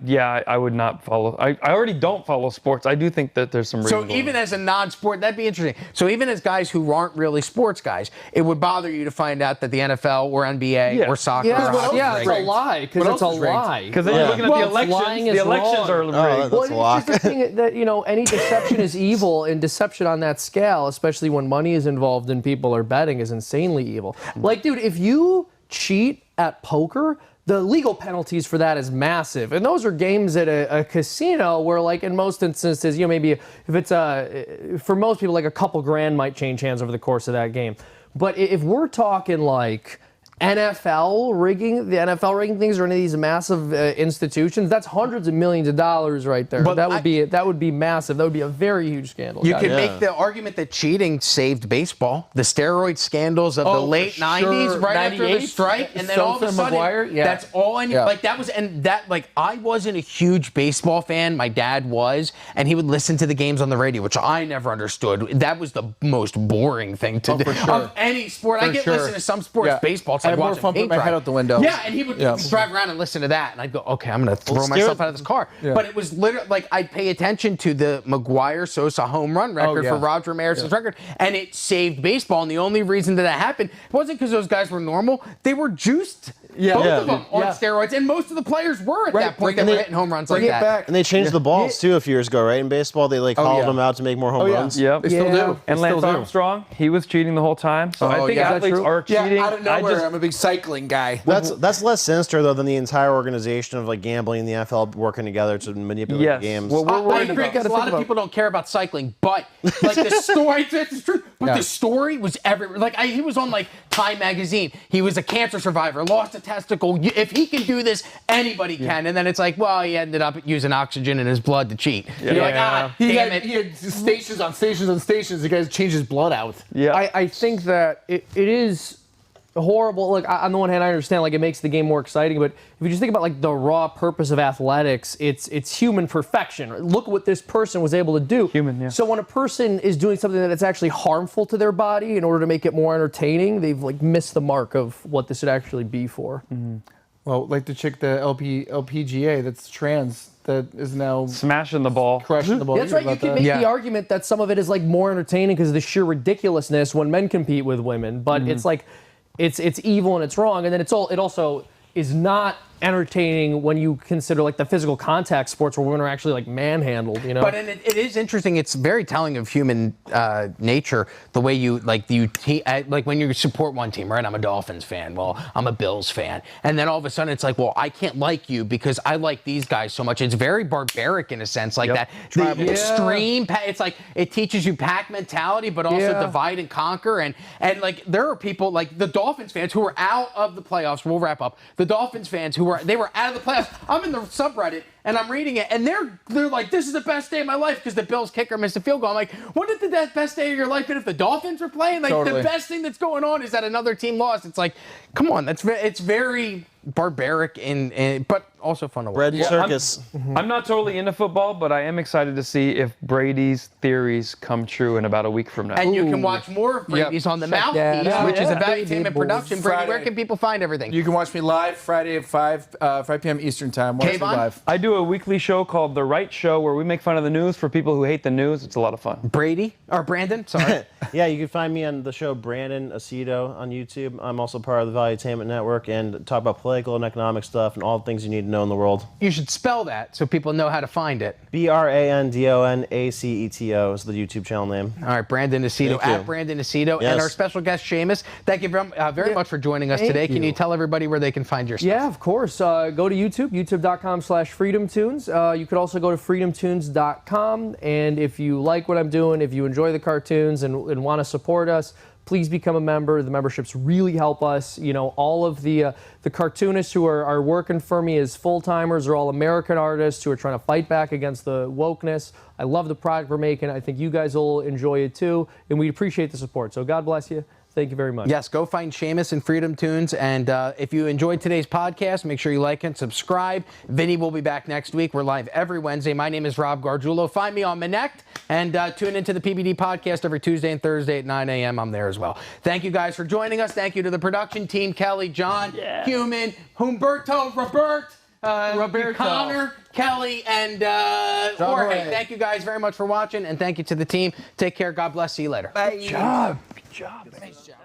Yeah, I would not follow. I already don't follow sports. I do think that there's some So rigging even going on. as a non-sport, that'd be interesting. So even as guys who aren't really sports guys, it would bother you to find out that the NFL or NBA or soccer. It's a lie because it's a lie. Because then you're looking at the elections. The elections are rigged. That's a lock. It's just the thing that, you know, any deception is evil, and deception on that scale, especially when money is involved and people are betting, is insanely evil. Like, dude, if you cheat at poker, the legal penalties for that is massive. And those are games at a casino where, like, in most instances, you know, maybe if it's for most people, like a couple grand might change hands over the course of that game. But if we're talking like NFL rigging things, or any of these massive institutions, that's hundreds of millions of dollars right there. But that would be massive. That would be a very huge scandal. You could make the argument that cheating saved baseball. The steroid scandals of the late 90s, right after the strike, and then all of a sudden, that's all I need. Like that was, and that like I wasn't a huge baseball fan. My dad was, and he would listen to the games on the radio, which I never understood. That was the most boring thing to do of any sport. I get listen to some sports, baseball. It's I had more fun putting my head out the window. Yeah, and he would drive around and listen to that, and I'd go, okay, I'm going to throw myself out of this car. Yeah. But it was literally like I'd pay attention to the McGuire-Sosa home run record for Roger Maris's record, and it saved baseball. And the only reason that happened wasn't because those guys were normal; they were juiced. Both of them on steroids, and most of the players were at that point. They were hitting home runs like that. And they changed the balls too a few years ago, right? In baseball, they like hauled them out to make more home runs. Yep. They still do. And Lance Armstrong, he was cheating the whole time. So I think athletes are cheating. Out of nowhere, I'm a big cycling guy. That's less sinister though than the entire organization of like gambling and the NFL working together to manipulate the games. Well, I agree because a lot of people don't care about cycling, but like the story, that's true. But the story was everywhere. Like he was on like Time magazine. He was a cancer survivor, lost a testicle. If he can do this, anybody can. And then it's like, well, he ended up using oxygen in his blood to cheat. You're like, damn it. He had stations on stations on stations. The guys changed his blood out. Yeah. I think that it is horrible. Look, on the one hand, I understand like it makes the game more exciting, but if you just think about like the raw purpose of athletics, it's human perfection. Look what this person was able to do. So when a person is doing something that's actually harmful to their body in order to make it more entertaining, they've like missed the mark of what this would actually be for. Mm-hmm. Well, like the chick, the LPGA, that's trans, that is now smashing the ball, crushing the ball. That's right. You can make the argument that some of it is like more entertaining because of the sheer ridiculousness when men compete with women, but it's like it's evil and it's wrong, and then it also is not entertaining when you consider like the physical contact sports where women are actually like manhandled, you know. But it is interesting. It's very telling of human nature, the way you like when you support one team, right? I'm a Dolphins fan. Well, I'm a Bills fan, and then all of a sudden it's like, well, I can't like you because I like these guys so much. It's very barbaric in a sense, like that. The extreme. It's like it teaches you pack mentality, but also divide and conquer. And like there are people like the Dolphins fans who are out of the playoffs. We'll wrap up. The Dolphins fans who were out of the playoffs. I'm in the subreddit and I'm reading it, and they're like, this is the best day of my life because the Bills kicker missed a field goal. I'm like, wouldn't the best day of your life been if the Dolphins were playing? Like the best thing that's going on is that another team lost. It's like, come on, it's very barbaric but also fun to watch. Bread and circus. I'm not totally into football, but I am excited to see if Brady's theories come true in about a week from now. And you can watch more of Brady's on the Mouthpiece, which is a Valutainment production. Brady, where can people find everything? You can watch me live Friday at 5 p.m. Eastern time. Watch me live. I do a weekly show called The Right Show where we make fun of the news for people who hate the news. It's a lot of fun. Brandon, sorry. Yeah, you can find me on the show Brandon Aceto on YouTube. I'm also part of the Valutainment Network and talk about political and economic stuff and all the things you need to know in the world. You should spell that so people know how to find it. BRANDONACETO is the YouTube channel name. All right, Brandon Aceto, at Brandon Aceto, and our special guest, Seamus. Thank you very much for joining us today. Can you tell everybody where they can find your stuff? Yeah, of course. Go to YouTube, youtube.com/FreedomToons. You could also go to FreedomToons.com, and if you like what I'm doing, if you enjoy the cartoons and want to support us, please become a member. The memberships really help us. You know, all of the cartoonists who are working for me as full-timers are all American artists who are trying to fight back against the wokeness. I love the product we're making. I think you guys will enjoy it too, and we appreciate the support. So God bless you. Thank you very much. Yes, go find Seamus and Freedom Toons. And if you enjoyed today's podcast, make sure you like and subscribe. Vinny will be back next week. We're live every Wednesday. My name is Rob Garguilo. Find me on Minnect and tune into the PBD podcast every Tuesday and Thursday at 9 a.m. I'm there as well. Thank you guys for joining us. Thank you to the production team, Kelly, John, Human, Humberto, Roberto, Connor, Kelly, and Jorge. Thank you guys very much for watching, and thank you to the team. Take care. God bless. See you later. Bye. Good job. Good job. Nice job.